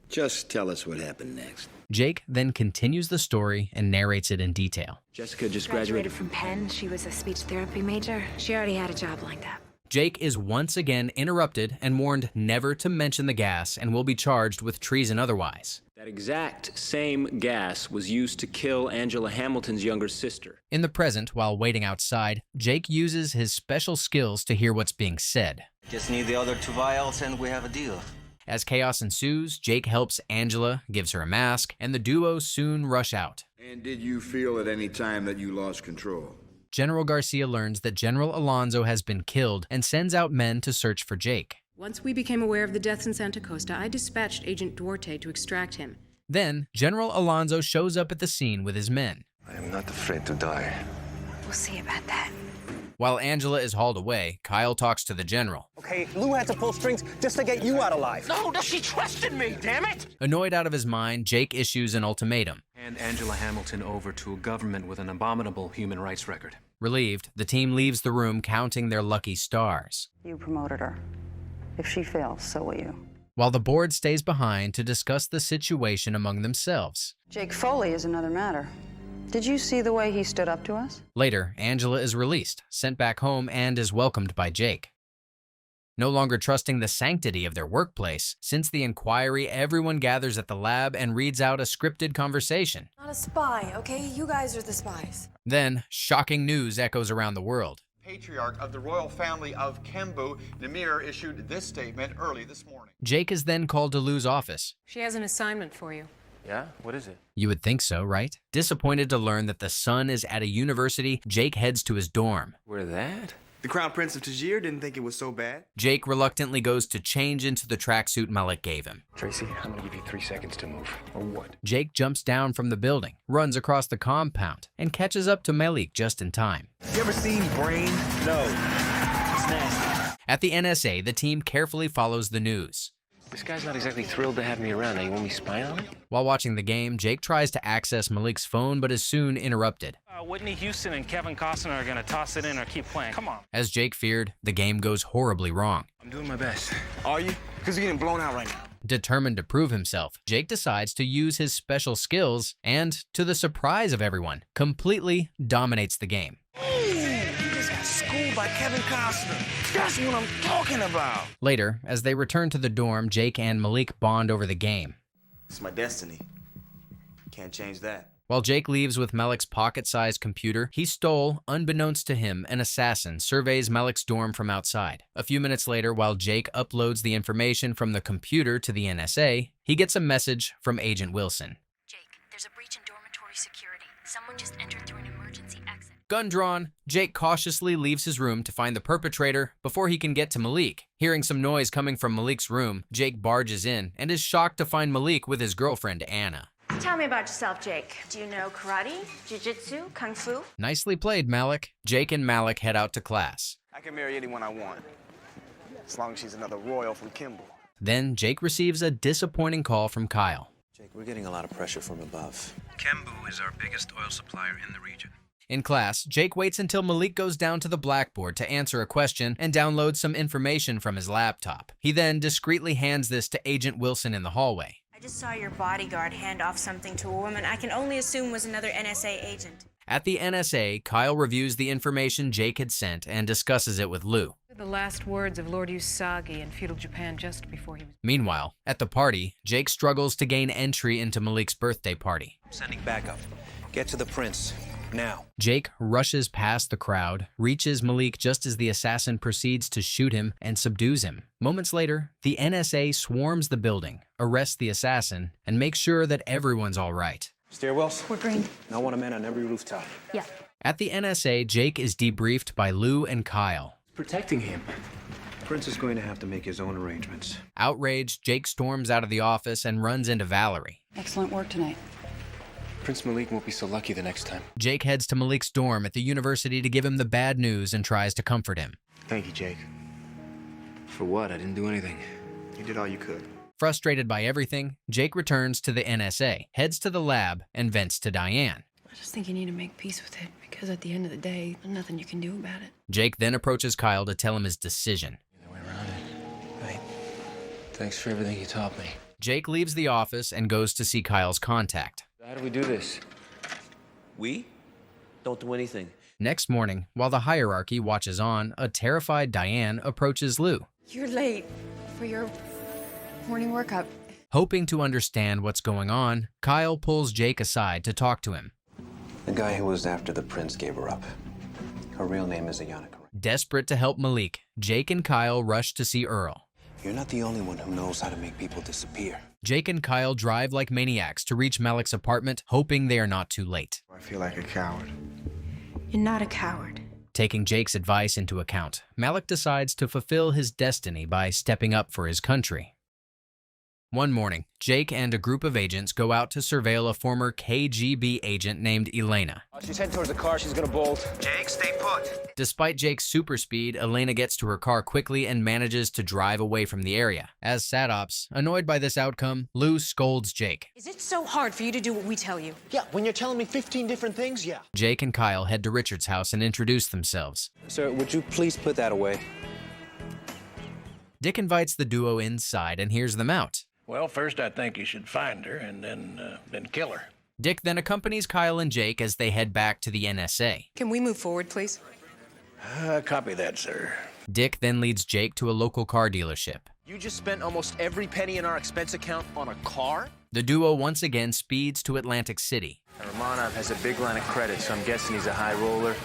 just tell us what happened next. Jake then continues the story and narrates it in detail. Jessica just Graduated from Penn. She was a speech therapy major. She already had a job lined up. Jake is once again interrupted and warned never to mention the gas and will be charged with treason otherwise. That exact same gas was used to kill Angela Hamilton's younger sister. In the present, while waiting outside, Jake uses his special skills to hear what's being said. Just need the other 2 vials and we have a deal. As chaos ensues, Jake helps Angela, gives her a mask, and the duo soon rush out. And did you feel at any time that you lost control? General Garcia learns that General Alonso has been killed and sends out men to search for Jake. Once we became aware of the deaths in Santa Costa, I dispatched Agent Duarte to extract him. Then, General Alonso shows up at the scene with his men. I am not afraid to die. We'll see about that. While Angela is hauled away, Kyle talks to the general. Okay, Lou had to pull strings just to get you out alive. No, she trusted me, damn it! Annoyed out of his mind, Jake issues an ultimatum. Hand Angela Hamilton over to a government with an abominable human rights record. Relieved, the team leaves the room counting their lucky stars. You promoted her. If she fails, so will you. While the board stays behind to discuss the situation among themselves. Jake Foley is another matter. Did you see the way he stood up to us? Later, Angela is released, sent back home, and is welcomed by Jake. No longer trusting the sanctity of their workplace, since the inquiry, everyone gathers at the lab and reads out a scripted conversation. Not a spy, okay? You guys are the spies. Then, shocking news echoes around the world. Patriarch of the royal family of Kembu, Namir, issued this statement early this morning. Jake is then called to Lou's office. She has an assignment for you. Yeah? What is it? You would think so, right? Disappointed to learn that the son is at a university, Jake heads to his dorm. Where that? The Crown Prince of Tajir didn't think it was so bad. Jake reluctantly goes to change into the tracksuit Malik gave him. Tracy, I'm gonna give you 3 seconds to move. Or what? Jake jumps down from the building, runs across the compound, and catches up to Malik just in time. You ever seen Brain? No. It's nasty. At the NSA, the team carefully follows the news. This guy's not exactly thrilled to have me around. Now, you want me spying on him? While watching the game, Jake tries to access Malik's phone but is soon interrupted. Whitney Houston and Kevin Costner are going to toss it in or keep playing. Come on. As Jake feared, the game goes horribly wrong. I'm doing my best. Are you? Because you're getting blown out right now. Determined to prove himself, Jake decides to use his special skills and, to the surprise of everyone, completely dominates the game. You just got schooled by Kevin Costner. That's what I'm talking about. Later, as they return to the dorm, Jake and Malik bond over the game. It's my destiny. Can't change that. While Jake leaves with Malik's pocket-sized computer, he stole, unbeknownst to him, an assassin surveys Malik's dorm from outside. A few minutes later, while Jake uploads the information from the computer to the NSA, he gets a message from Agent Wilson. Jake, there's a breach in dormitory security. Someone just entered through an emergency exit. Gun drawn, Jake cautiously leaves his room to find the perpetrator before he can get to Malik. Hearing some noise coming from Malik's room, Jake barges in and is shocked to find Malik with his girlfriend, Anna. Tell me about yourself, Jake. Do you know karate, jiu-jitsu, kung fu? Nicely played, Malik. Jake and Malik head out to class. I can marry anyone I want, as long as she's another royal from Kimball. Then Jake receives a disappointing call from Kyle. Jake, we're getting a lot of pressure from above. Kembu is our biggest oil supplier in the region. In class, Jake waits until Malik goes down to the blackboard to answer a question and downloads some information from his laptop. He then discreetly hands this to Agent Wilson in the hallway. I just saw your bodyguard hand off something to a woman I can only assume was another NSA agent. At the NSA, Kyle reviews the information Jake had sent and discusses it with Lou. The last words of Lord Usagi in feudal Japan just before he was... Meanwhile, at the party, Jake struggles to gain entry into Malik's birthday party. Sending backup. Get to the prince. Now. Jake rushes past the crowd, reaches Malik just as the assassin proceeds to shoot him and subdues him. Moments later, the NSA swarms the building, arrests the assassin, and makes sure that everyone's all right. Stairwells? We're green. I want a man on every rooftop. Yeah. At the NSA, Jake is debriefed by Lou and Kyle. Protecting him. Prince is going to have to make his own arrangements. Outraged, Jake storms out of the office and runs into Valerie. Excellent work tonight. Prince Malik won't be so lucky the next time. Jake heads to Malik's dorm at the university to give him the bad news and tries to comfort him. Thank you, Jake. For what? I didn't do anything. You did all you could. Frustrated by everything, Jake returns to the NSA, heads to the lab, and vents to Diane. I just think you need to make peace with it, because at the end of the day, there's nothing you can do about it. Jake then approaches Kyle to tell him his decision. Either way around it. Hey, thanks for everything you taught me. Jake leaves the office and goes to see Kyle's contact. How do we do this? We don't do anything. Next morning, while the hierarchy watches on, a terrified Diane approaches Lou. You're late for your morning workout. Hoping to understand what's going on, Kyle pulls Jake aside to talk to him. The guy who was after the prince gave her up. Her real name is Ayana. Desperate to help Malik, Jake and Kyle rush to see Earl. You're not the only one who knows how to make people disappear. Jake and Kyle drive like maniacs to reach Malik's apartment, hoping they are not too late. I feel like a coward. You're not a coward. Taking Jake's advice into account, Malik decides to fulfill his destiny by stepping up for his country. One morning, Jake and a group of agents go out to surveil a former KGB agent named Elena. She's heading towards the car. She's gonna bolt. Jake, stay put. Despite Jake's super speed, Elena gets to her car quickly and manages to drive away from the area. As SatOps, annoyed by this outcome, Lou scolds Jake. Is it so hard for you to do what we tell you? Yeah, when you're telling me 15 different things, yeah. Jake and Kyle head to Richard's house and introduce themselves. Sir, would you please put that away? Dick invites the duo inside and hears them out. Well, first I think you should find her and then kill her. Dick then accompanies Kyle and Jake as they head back to the NSA. Can we move forward, please? Copy that, sir. Dick then leads Jake to a local car dealership. You just spent almost every penny in our expense account on a car? The duo once again speeds to Atlantic City. Romanov has a big line of credit, so I'm guessing he's a high roller.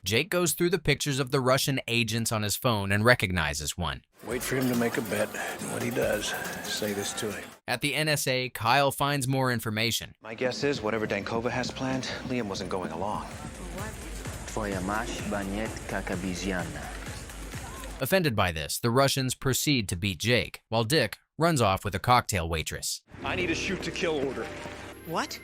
Jake goes through the pictures of the Russian agents on his phone and recognizes one. Wait for him to make a bet, and when he does, say this to him. At the NSA, Kyle finds more information. My guess is whatever Dankova has planned, Liam wasn't going along. Offended by this, the Russians proceed to beat Jake, while Dick runs off with a cocktail waitress. I need a shoot-to-kill order. What?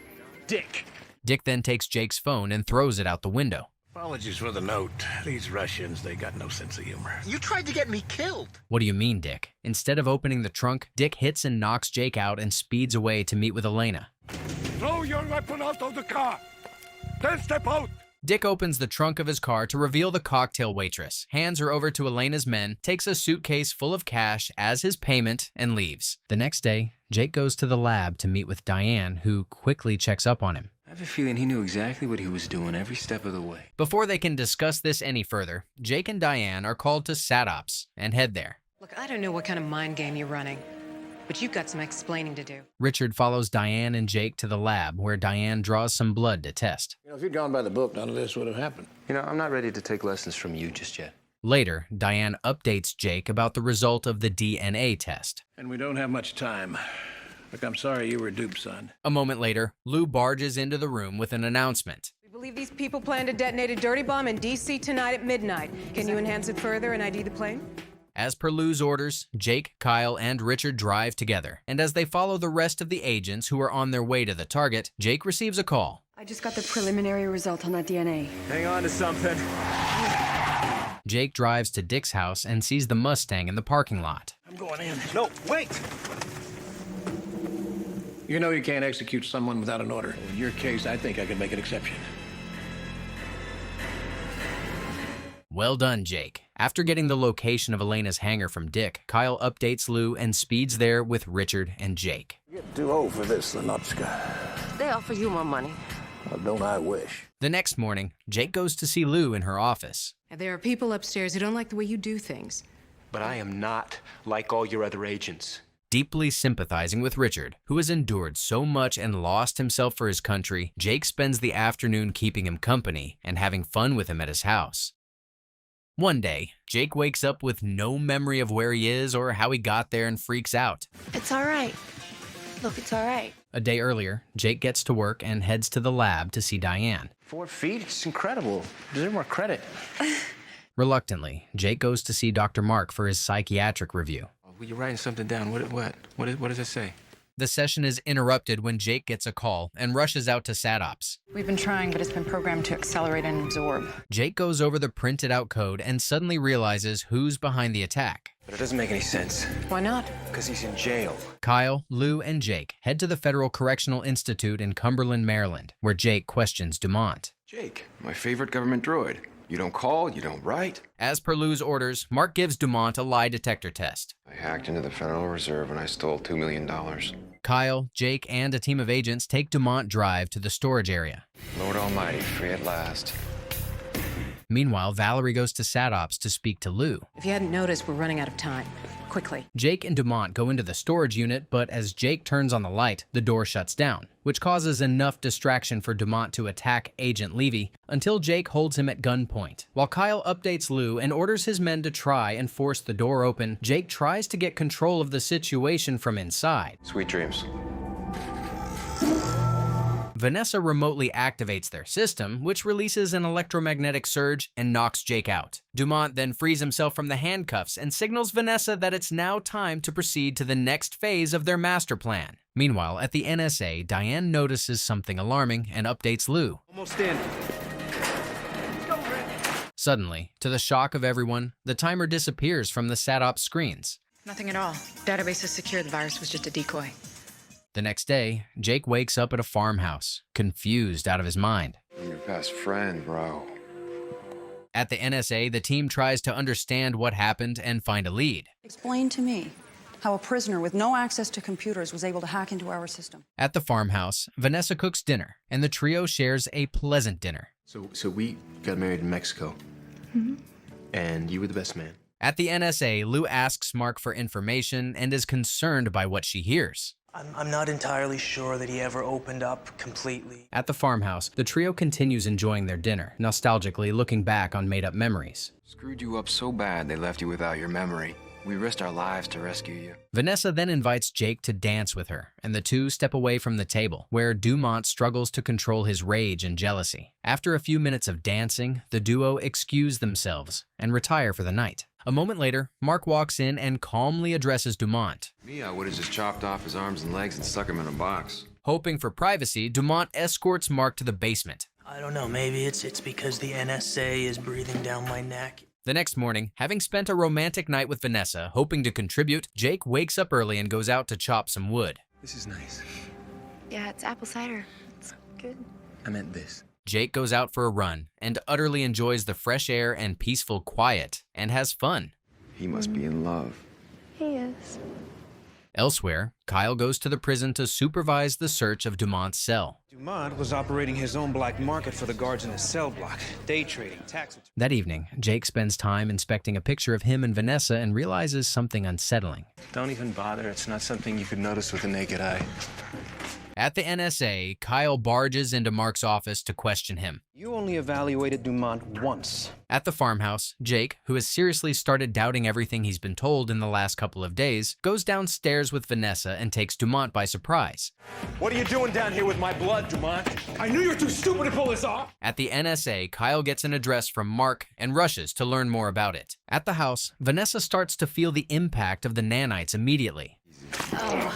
Dick. Dick then takes Jake's phone and throws it out the window. Apologies for the note. These Russians, they got no sense of humor. You tried to get me killed. What do you mean, Dick? Instead of opening the trunk, Dick hits and knocks Jake out and speeds away to meet with Elena. Throw your weapon out of the car. Then step out. Dick opens the trunk of his car to reveal the cocktail waitress, hands her over to Elena's men, takes a suitcase full of cash as his payment, and leaves. The next day, Jake goes to the lab to meet with Diane, who quickly checks up on him. I have a feeling he knew exactly what he was doing every step of the way. Before they can discuss this any further, Jake and Diane are called to SatOps and head there. Look, I don't know what kind of mind game you're running, but you've got some explaining to do. Richard follows Diane and Jake to the lab, where Diane draws some blood to test. If you'd gone by the book, none of this would have happened. I'm not ready to take lessons from you just yet. Later, Diane updates Jake about the result of the DNA test. And we don't have much time. Look, I'm sorry you were duped, son. A moment later, Lou barges into the room with an announcement. We believe these people plan to detonate a dirty bomb in D.C. tonight at midnight. Can you enhance it further and ID the plane? As per Lou's orders, Jake, Kyle, and Richard drive together. And as they follow the rest of the agents who are on their way to the target, Jake receives a call. I just got the preliminary result on that DNA. Hang on to something. Jake drives to Dick's house and sees the Mustang in the parking lot. I'm going in. No, wait! You know you can't execute someone without an order. In your case, I think I can make an exception. Well done, Jake. After getting the location of Elena's hangar from Dick, Kyle updates Lou and speeds there with Richard and Jake. You're too old for this, Lenotchka. They offer you more money. Well, don't I wish? The next morning, Jake goes to see Lou in her office. There are people upstairs who don't like the way you do things. But I am not like all your other agents. Deeply sympathizing with Richard, who has endured so much and lost himself for his country, Jake spends the afternoon keeping him company and having fun with him at his house. One day, Jake wakes up with no memory of where he is or how he got there and freaks out. It's all right. Look, it's all right. A day earlier, Jake gets to work and heads to the lab to see Diane. 4 feet? It's incredible. Deserve more credit. Reluctantly, Jake goes to see Dr. Mark for his psychiatric review. Were you writing something down? What does it say? The session is interrupted when Jake gets a call and rushes out to SatOps. We've been trying, but it's been programmed to accelerate and absorb. Jake goes over the printed out code and suddenly realizes who's behind the attack. But it doesn't make any sense. Why not? Because he's in jail. Kyle, Lou, and Jake head to the Federal Correctional Institute in Cumberland, Maryland, where Jake questions Dumont. Jake, my favorite government droid. You don't call, you don't write. As per Lou's orders, Mark gives Dumont a lie detector test. I hacked into the Federal Reserve and I stole $2 million. Kyle, Jake, and a team of agents take Dumont Drive to the storage area. Lord Almighty, free at last. Meanwhile, Valerie goes to SatOps to speak to Lou. If you hadn't noticed, we're running out of time. Quickly. Jake and Dumont go into the storage unit, but as Jake turns on the light, the door shuts down, which causes enough distraction for Dumont to attack Agent Levy until Jake holds him at gunpoint. While Kyle updates Lou and orders his men to try and force the door open, Jake tries to get control of the situation from inside. Sweet dreams. Vanessa remotely activates their system, which releases an electromagnetic surge and knocks Jake out. Dumont then frees himself from the handcuffs and signals Vanessa that it's now time to proceed to the next phase of their master plan. Meanwhile, at the NSA, Diane notices something alarming and updates Lou. Almost in. Suddenly, to the shock of everyone, the timer disappears from the SatOps screens. Nothing at all. Database is secure. The virus was just a decoy. The next day, Jake wakes up at a farmhouse, confused out of his mind. I'm your best friend, bro. At the NSA, the team tries to understand what happened and find a lead. Explain to me how a prisoner with no access to computers was able to hack into our system. At the farmhouse, Vanessa cooks dinner, and the trio shares a pleasant dinner. So we got married in Mexico. Mm-hmm. And you were the best man. At the NSA, Lou asks Mark for information and is concerned by what she hears. I'm not entirely sure that he ever opened up completely. At the farmhouse, the trio continues enjoying their dinner, nostalgically looking back on made-up memories. Screwed you up so bad they left you without your memory. We risked our lives to rescue you. Vanessa then invites Jake to dance with her, and the two step away from the table, where Dumont struggles to control his rage and jealousy. After a few minutes of dancing, the duo excuse themselves and retire for the night. A moment later, Mark walks in and calmly addresses Dumont. Me, I would have just chopped off his arms and legs and stuck him in a box. Hoping for privacy, Dumont escorts Mark to the basement. I don't know, maybe it's because the NSA is breathing down my neck. The next morning, having spent a romantic night with Vanessa, hoping to contribute, Jake wakes up early and goes out to chop some wood. This is nice. Yeah, it's apple cider. It's good. I meant this. Jake goes out for a run and utterly enjoys the fresh air and peaceful quiet and has fun. He must be in love. He is. Elsewhere, Kyle goes to the prison to supervise the search of Dumont's cell. Dumont was operating his own black market for the guards in his cell block. Day trading, tax... That evening, Jake spends time inspecting a picture of him and Vanessa and realizes something unsettling. Don't even bother. It's not something you could notice with the naked eye. At the NSA, Kyle barges into Mark's office to question him. You only evaluated Dumont once. At the farmhouse, Jake, who has seriously started doubting everything he's been told in the last couple of days, goes downstairs with Vanessa and takes Dumont by surprise. What are you doing down here with my blood, Dumont? I knew you were too stupid to pull this off! At the NSA, Kyle gets an address from Mark and rushes to learn more about it. At the house, Vanessa starts to feel the impact of the nanites immediately. Oh,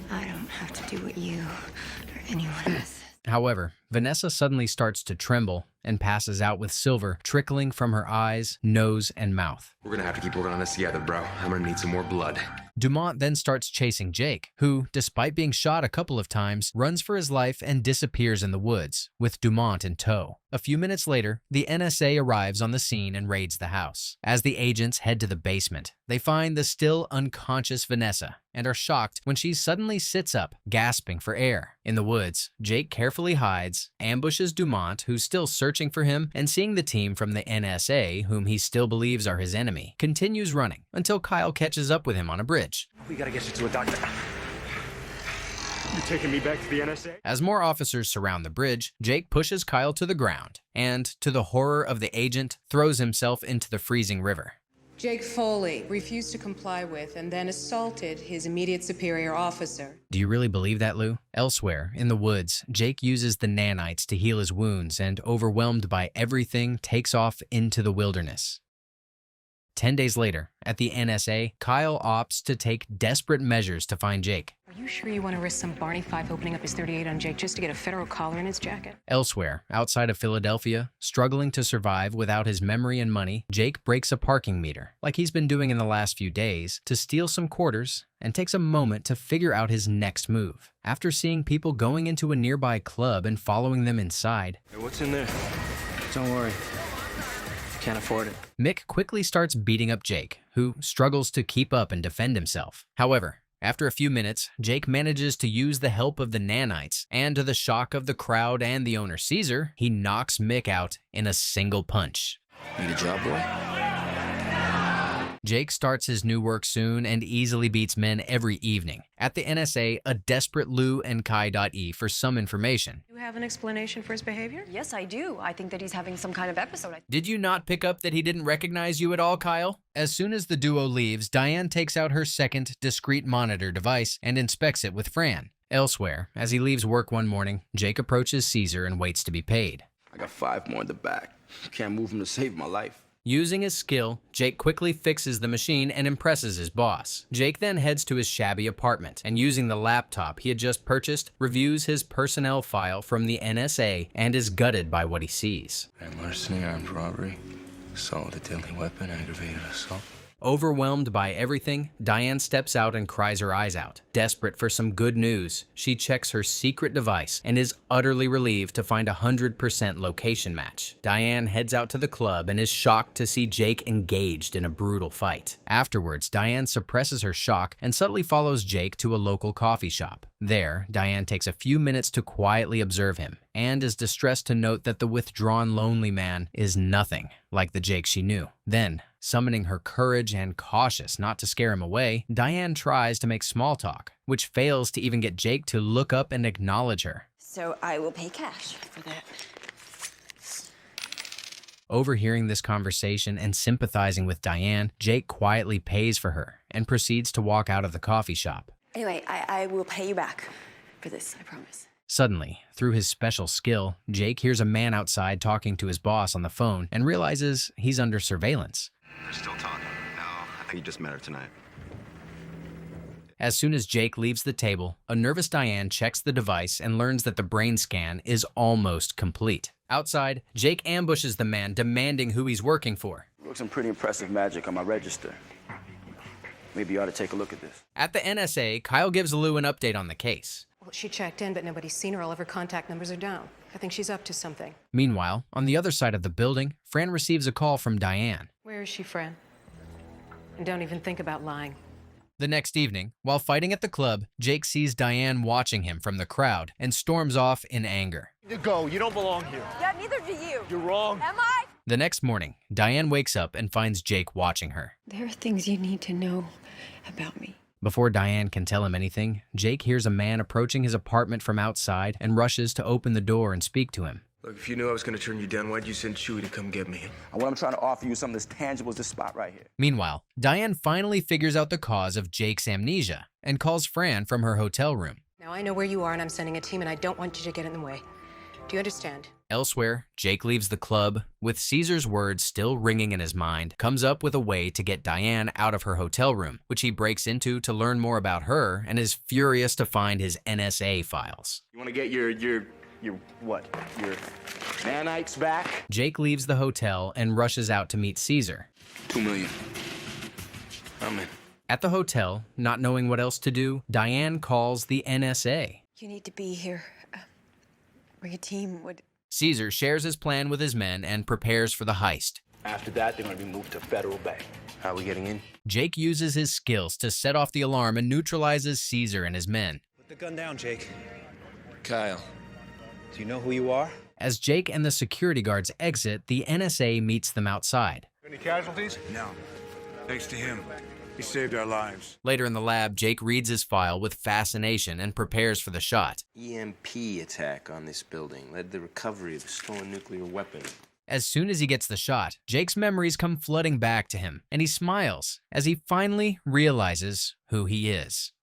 I don't have to do what you or anyone else. However, Vanessa suddenly starts to tremble and passes out with silver trickling from her eyes, nose, and mouth. We're gonna have to keep working on this together, bro. I'm gonna need some more blood. Dumont then starts chasing Jake, who, despite being shot a couple of times, runs for his life and disappears in the woods, with Dumont in tow. A few minutes later, the NSA arrives on the scene and raids the house. As the agents head to the basement, they find the still unconscious Vanessa and are shocked when she suddenly sits up, gasping for air. In the woods, Jake carefully hides, ambushes Dumont, who's still searching for him, and seeing the team from the NSA, whom he still believes are his enemy, continues running until Kyle catches up with him on a bridge. We gotta get you to a doctor. You taking me back to the NSA? As more officers surround the bridge, Jake pushes Kyle to the ground and, to the horror of the agent, throws himself into the freezing river. Jake Foley refused to comply with and then assaulted his immediate superior officer. Do you really believe that, Lou? Elsewhere, in the woods, Jake uses the nanites to heal his wounds and, overwhelmed by everything, takes off into the wilderness. 10 days later, at the NSA, Kyle opts to take desperate measures to find Jake. Are you sure you want to risk some Barney Fife opening up his .38 on Jake just to get a federal collar in his jacket? Elsewhere, outside of Philadelphia, struggling to survive without his memory and money, Jake breaks a parking meter, like he's been doing in the last few days, to steal some quarters and takes a moment to figure out his next move. After seeing people going into a nearby club and following them inside, Hey, what's in there? Don't worry. Can't afford it. Mick quickly starts beating up Jake, who struggles to keep up and defend himself. However, after a few minutes, Jake manages to use the help of the nanites, and to the shock of the crowd and the owner Caesar, he knocks Mick out in a single punch. Need a job, boy? Jake starts his new work soon and easily beats men every evening. At the NSA, a desperate Lou and Kai.E for some information. You have an explanation for his behavior? Yes, I do. I think that he's having some kind of episode. Did you not pick up that he didn't recognize you at all, Kyle? As soon as the duo leaves, Diane takes out her second discrete monitor device and inspects it with Fran. Elsewhere, as he leaves work one morning, Jake approaches Caesar and waits to be paid. I got 5 more in the back. Can't move him to save my life. Using his skill, Jake quickly fixes the machine and impresses his boss. Jake then heads to his shabby apartment and, using the laptop he had just purchased, reviews his personnel file from the NSA and is gutted by what he sees. Larceny, armed robbery, assault with a deadly weapon, aggravated assault. Overwhelmed by everything, Diane steps out and cries her eyes out. Desperate for some good news, she checks her secret device and is utterly relieved to find a 100% location match. Diane heads out to the club and is shocked to see Jake engaged in a brutal fight. Afterwards, Diane suppresses her shock and subtly follows Jake to a local coffee shop. There, Diane takes a few minutes to quietly observe him and is distressed to note that the withdrawn, lonely man is nothing like the Jake she knew. Then, summoning her courage and cautious not to scare him away, Diane tries to make small talk, which fails to even get Jake to look up and acknowledge her. So I will pay cash for that. Overhearing this conversation and sympathizing with Diane, Jake quietly pays for her and proceeds to walk out of the coffee shop. Anyway, I will pay you back for this, I promise. Suddenly, through his special skill, Jake hears a man outside talking to his boss on the phone and realizes he's under surveillance. We're still talking. No, I think you just met her tonight. As soon as Jake leaves the table, a nervous Diane checks the device and learns that the brain scan is almost complete. Outside, Jake ambushes the man, demanding who he's working for. Looks some pretty impressive magic on my register. Maybe you ought to take a look at this. At the NSA, Kyle gives Lou an update on the case. Well, she checked in, but nobody's seen her. All of her contact numbers are down. I think she's up to something. Meanwhile, on the other side of the building, Fran receives a call from Diane. Where is she, Fran? And don't even think about lying. The next evening, while fighting at the club, Jake sees Diane watching him from the crowd and storms off in anger. You go. You don't belong here. Yeah, neither do you. You're wrong. Am I? The next morning, Diane wakes up and finds Jake watching her. There are things you need to know about me. Before Diane can tell him anything, Jake hears a man approaching his apartment from outside and rushes to open the door and speak to him. Look, if you knew I was gonna turn you down, why'd you send Chewie to come get me? And what I'm trying to offer you, something that's tangible, is this spot right here. Meanwhile, Diane finally figures out the cause of Jake's amnesia and calls Fran from her hotel room. Now I know where you are and I'm sending a team and I don't want you to get in the way. Do you understand? Elsewhere, Jake leaves the club, with Caesar's words still ringing in his mind, comes up with a way to get Diane out of her hotel room, which he breaks into to learn more about her and is furious to find his NSA files. You want to get your nanites back? Jake leaves the hotel and rushes out to meet Caesar. $2 million. I'm in. At the hotel, not knowing what else to do, Diane calls the NSA. You need to be here. Or your team would... Caesar shares his plan with his men and prepares for the heist. After that, they're going to be moved to Federal Bay. How are we getting in? Jake uses his skills to set off the alarm and neutralizes Caesar and his men. Put the gun down, Jake. Kyle. Do you know who you are? As Jake and the security guards exit, the NSA meets them outside. Any casualties? No. Thanks to him. He saved our lives. Later in the lab, Jake reads his file with fascination and prepares for the shot. EMP attack on this building led to the recovery of a stolen nuclear weapon. As soon as he gets the shot, Jake's memories come flooding back to him, and he smiles as he finally realizes who he is.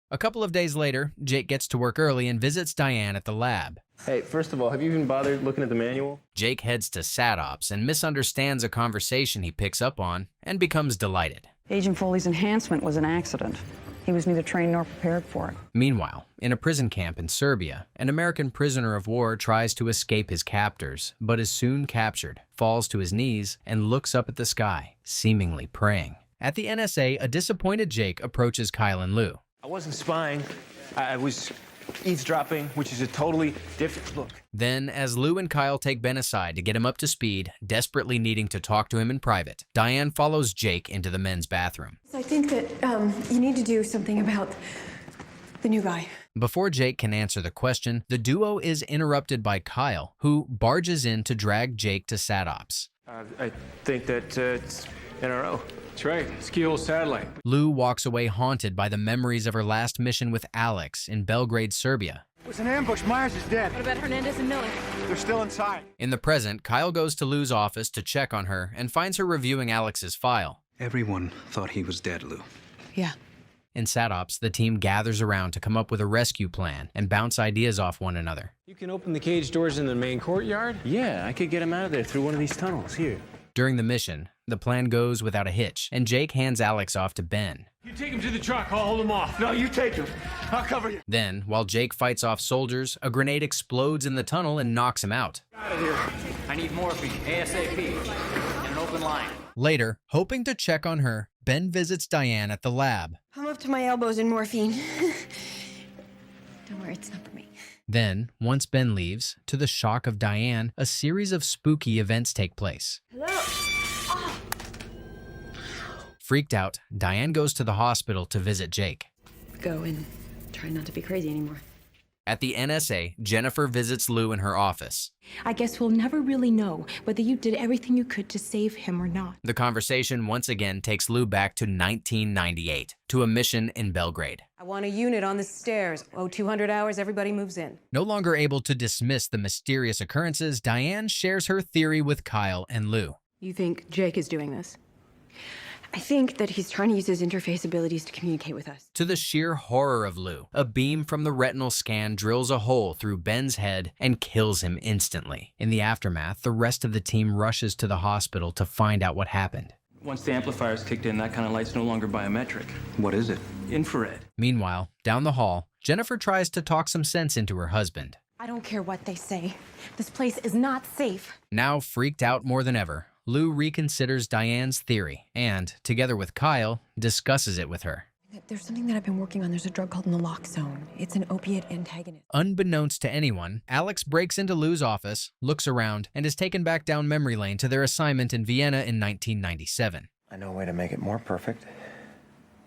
A couple of days later, Jake gets to work early and visits Diane at the lab. Hey, first of all, have you even bothered looking at the manual? Jake heads to SatOps and misunderstands a conversation he picks up on and becomes delighted. Agent Foley's enhancement was an accident. He was neither trained nor prepared for it. Meanwhile, in a prison camp in Serbia, an American prisoner of war tries to escape his captors, but is soon captured, falls to his knees, and looks up at the sky, seemingly praying. At the NSA, a disappointed Jake approaches Kyle and Lou. I wasn't spying. I was eavesdropping, which is a totally different look. Then, as Lou and Kyle take Ben aside to get him up to speed, desperately needing to talk to him in private, Diane follows Jake into the men's bathroom. So I think that you need to do something about the new guy. Before Jake can answer the question, the duo is interrupted by Kyle, who barges in to drag Jake to SatOps. I think that it's NRO. That's right. It's Keel satellite. Lou walks away haunted by the memories of her last mission with Alex in Belgrade, Serbia. It was an ambush. Myers is dead. What about Hernandez and Miller? They're still inside. In the present, Kyle goes to Lou's office to check on her and finds her reviewing Alex's file. Everyone thought he was dead, Lou. Yeah. In SatOps, the team gathers around to come up with a rescue plan and bounce ideas off one another. You can open the cage doors in the main courtyard? Yeah, I could get him out of there through one of these tunnels here. During the mission, the plan goes without a hitch, and Jake hands Alex off to Ben. You take him to the truck, I'll hold him off. No, you take him. I'll cover you. Then, while Jake fights off soldiers, a grenade explodes in the tunnel and knocks him out. Out of here. I need morphine, ASAP, in an open line. Later, hoping to check on her, Ben visits Diane at the lab. I'm up to my elbows in morphine. Don't worry, it's not for me. Then, once Ben leaves, to the shock of Diane, a series of spooky events take place. Hello? Oh. Freaked out, Diane goes to the hospital to visit Jake. Go and try not to be crazy anymore. At the NSA, Jennifer visits Lou in her office. I guess we'll never really know whether you did everything you could to save him or not. The conversation once again takes Lou back to 1998, to a mission in Belgrade. I want a unit on the stairs. Oh, 200 hours, everybody moves in. No longer able to dismiss the mysterious occurrences, Diane shares her theory with Kyle and Lou. You think Jake is doing this? I think that he's trying to use his interface abilities to communicate with us. To the sheer horror of Lou, a beam from the retinal scan drills a hole through Ben's head and kills him instantly. In the aftermath, the rest of the team rushes to the hospital to find out what happened. Once the amplifiers kicked in, that kind of light's no longer biometric. What is it? Infrared. Meanwhile, down the hall, Jennifer tries to talk some sense into her husband. I don't care what they say. This place is not safe. Now freaked out more than ever, Lou reconsiders Diane's theory and, together with Kyle, discusses it with her. There's something that I've been working on. There's a drug called naloxone. It's an opiate antagonist. Unbeknownst to anyone, Alex breaks into Lou's office, looks around, and is taken back down memory lane to their assignment in Vienna in 1997. I know a way to make it more perfect.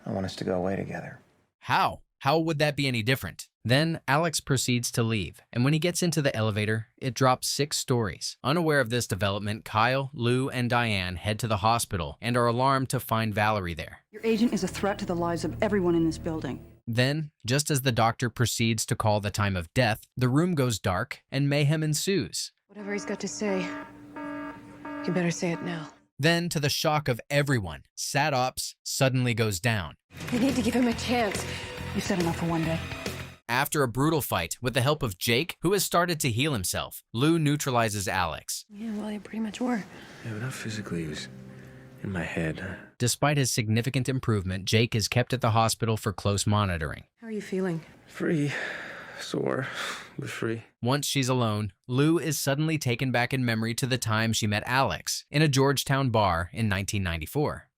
I want us to go away together. How? How would that be any different? Then Alex proceeds to leave, and when he gets into the elevator, it drops 6 stories. Unaware of this development, Kyle, Lou, and Diane head to the hospital and are alarmed to find Valerie there. Your agent is a threat to the lives of everyone in this building. Then, just as the doctor proceeds to call the time of death, the room goes dark and mayhem ensues. Whatever he's got to say, you better say it now. Then, to the shock of everyone, SatOps suddenly goes down. We need to give him a chance. You said enough for one day. After a brutal fight, with the help of Jake, who has started to heal himself, Lou neutralizes Alex. Yeah, well, you pretty much were. Yeah, but not physically. He was in my head. Despite his significant improvement, Jake is kept at the hospital for close monitoring. How are you feeling? Free. Sore, but free. Once she's alone, Lou is suddenly taken back in memory to the time she met Alex in a Georgetown bar in 1994.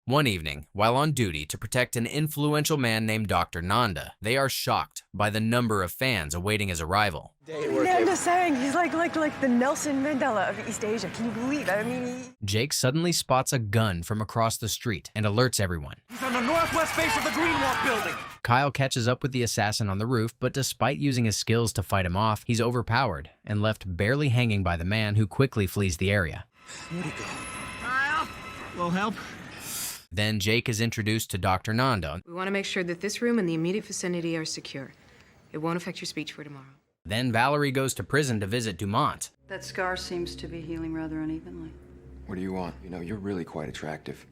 One evening, while on duty to protect an influential man named Dr. Nanda, they are shocked by the number of fans awaiting his arrival. Nanda sang. He's like the Nelson Mandela of East Asia. Can you believe it? I mean, Jake suddenly spots a gun from across the street and alerts everyone. He's on the northwest face of the Greenwalk building. Kyle catches up with the assassin on the roof, but despite using his skills to fight him off, he's overpowered and left barely hanging by the man, who quickly flees the area. Where'd he go? Kyle, will help. Then Jake is introduced to Dr. Nanda. We want to make sure that this room and the immediate vicinity are secure. It won't affect your speech for tomorrow. Then Valerie goes to prison to visit Dumont. That scar seems to be healing rather unevenly. What do you want? You know, you're really quite attractive.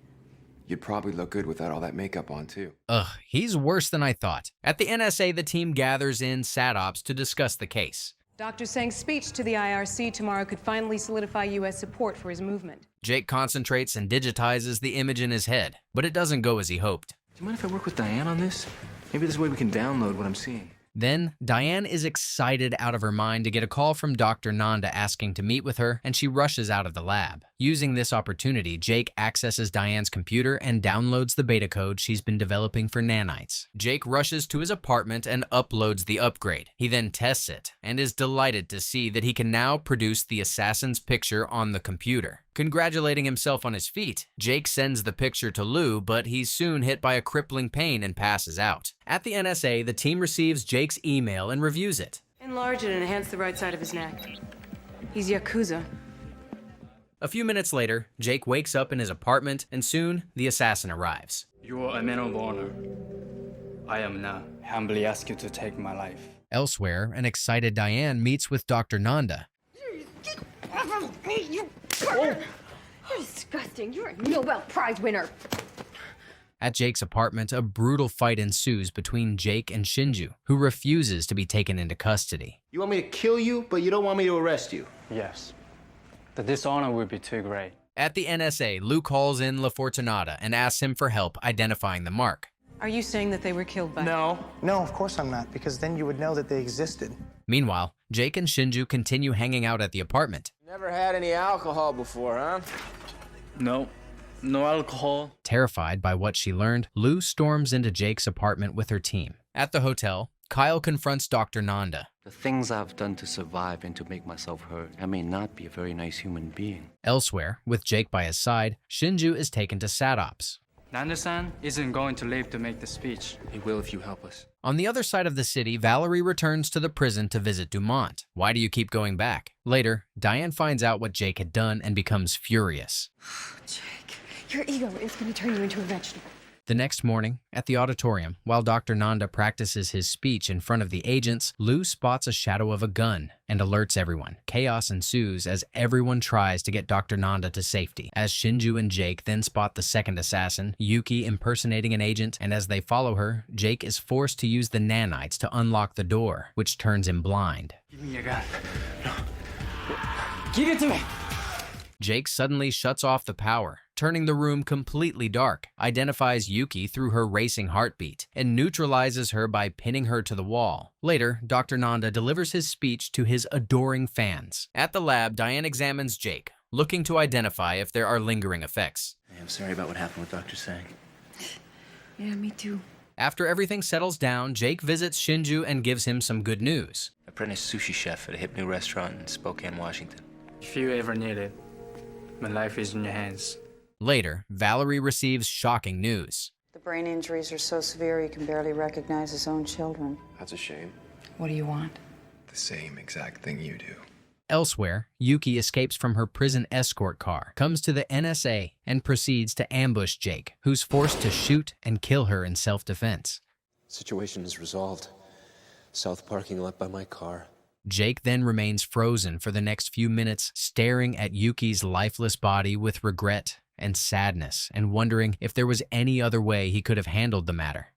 You'd probably look good without all that makeup on, too. Ugh, he's worse than I thought. At the NSA, the team gathers in SatOps to discuss the case. Dr. Sang's speech to the IRC tomorrow could finally solidify U.S. support for his movement. Jake concentrates and digitizes the image in his head, but it doesn't go as he hoped. Do you mind if I work with Diane on this? Maybe this way we can download what I'm seeing. Then, Diane is excited out of her mind to get a call from Dr. Nanda asking to meet with her, and she rushes out of the lab. Using this opportunity, Jake accesses Diane's computer and downloads the beta code she's been developing for nanites. Jake rushes to his apartment and uploads the upgrade. He then tests it, and is delighted to see that he can now produce the assassin's picture on the computer. Congratulating himself on his feat, Jake sends the picture to Lou, but he's soon hit by a crippling pain and passes out. At the NSA, the team receives Jake's email and reviews it. Enlarge it and enhance the right side of his neck. He's Yakuza. A few minutes later, Jake wakes up in his apartment, and soon the assassin arrives. You are a man of honor. I am now. Humbly ask you to take my life. Elsewhere, an excited Diane meets with Dr. Nanda. You're disgusting. You're a Nobel Prize winner. At Jake's apartment, a brutal fight ensues between Jake and Shinju, who refuses to be taken into custody. You want me to kill you, but you don't want me to arrest you? Yes. The dishonor would be too great. At the NSA, Lou calls in La Fortunata and asks him for help identifying the mark. Are you saying that they were killed by... No, of course I'm not, because then you would know that they existed. Meanwhile, Jake and Shinju continue hanging out at the apartment. Never had any alcohol before, huh? No alcohol. Terrified by what she learned, Lou storms into Jake's apartment with her team. At the hotel, Kyle confronts Dr. Nanda. The things I've done to survive and to make myself heard, I may not be a very nice human being. Elsewhere, with Jake by his side, Shinju is taken to SatOps. Nanda-san isn't going to live to make the speech. He will if you help us. On the other side of the city, Valerie returns to the prison to visit Dumont. Why do you keep going back? Later, Diane finds out what Jake had done and becomes furious. Jake, your ego is going to turn you into a vegetable. The next morning, at the auditorium, while Dr. Nanda practices his speech in front of the agents, Lou spots a shadow of a gun and alerts everyone. Chaos ensues as everyone tries to get Dr. Nanda to safety. As Shinju and Jake then spot the second assassin, Yuki impersonating an agent, and as they follow her, Jake is forced to use the nanites to unlock the door, which turns him blind. Give me your gun. No. Give it to me! Jake suddenly shuts off the power, turning the room completely dark, identifies Yuki through her racing heartbeat, and neutralizes her by pinning her to the wall. Later, Dr. Nanda delivers his speech to his adoring fans. At the lab, Diane examines Jake, looking to identify if there are lingering effects. I'm sorry about what happened with Dr. Sang. Yeah, me too. After everything settles down, Jake visits Shinju and gives him some good news. Apprentice sushi chef at a hip new restaurant in Spokane, Washington. If you ever need it, my life is in your hands. Later, Valerie receives shocking news. The brain injuries are so severe he can barely recognize his own children. That's a shame. What do you want? The same exact thing you do. Elsewhere, Yuki escapes from her prison escort car, comes to the NSA, and proceeds to ambush Jake, who's forced to shoot and kill her in self-defense. Situation is resolved. South parking lot by my car. Jake then remains frozen for the next few minutes, staring at Yuki's lifeless body with regret and sadness, and wondering if there was any other way he could have handled the matter.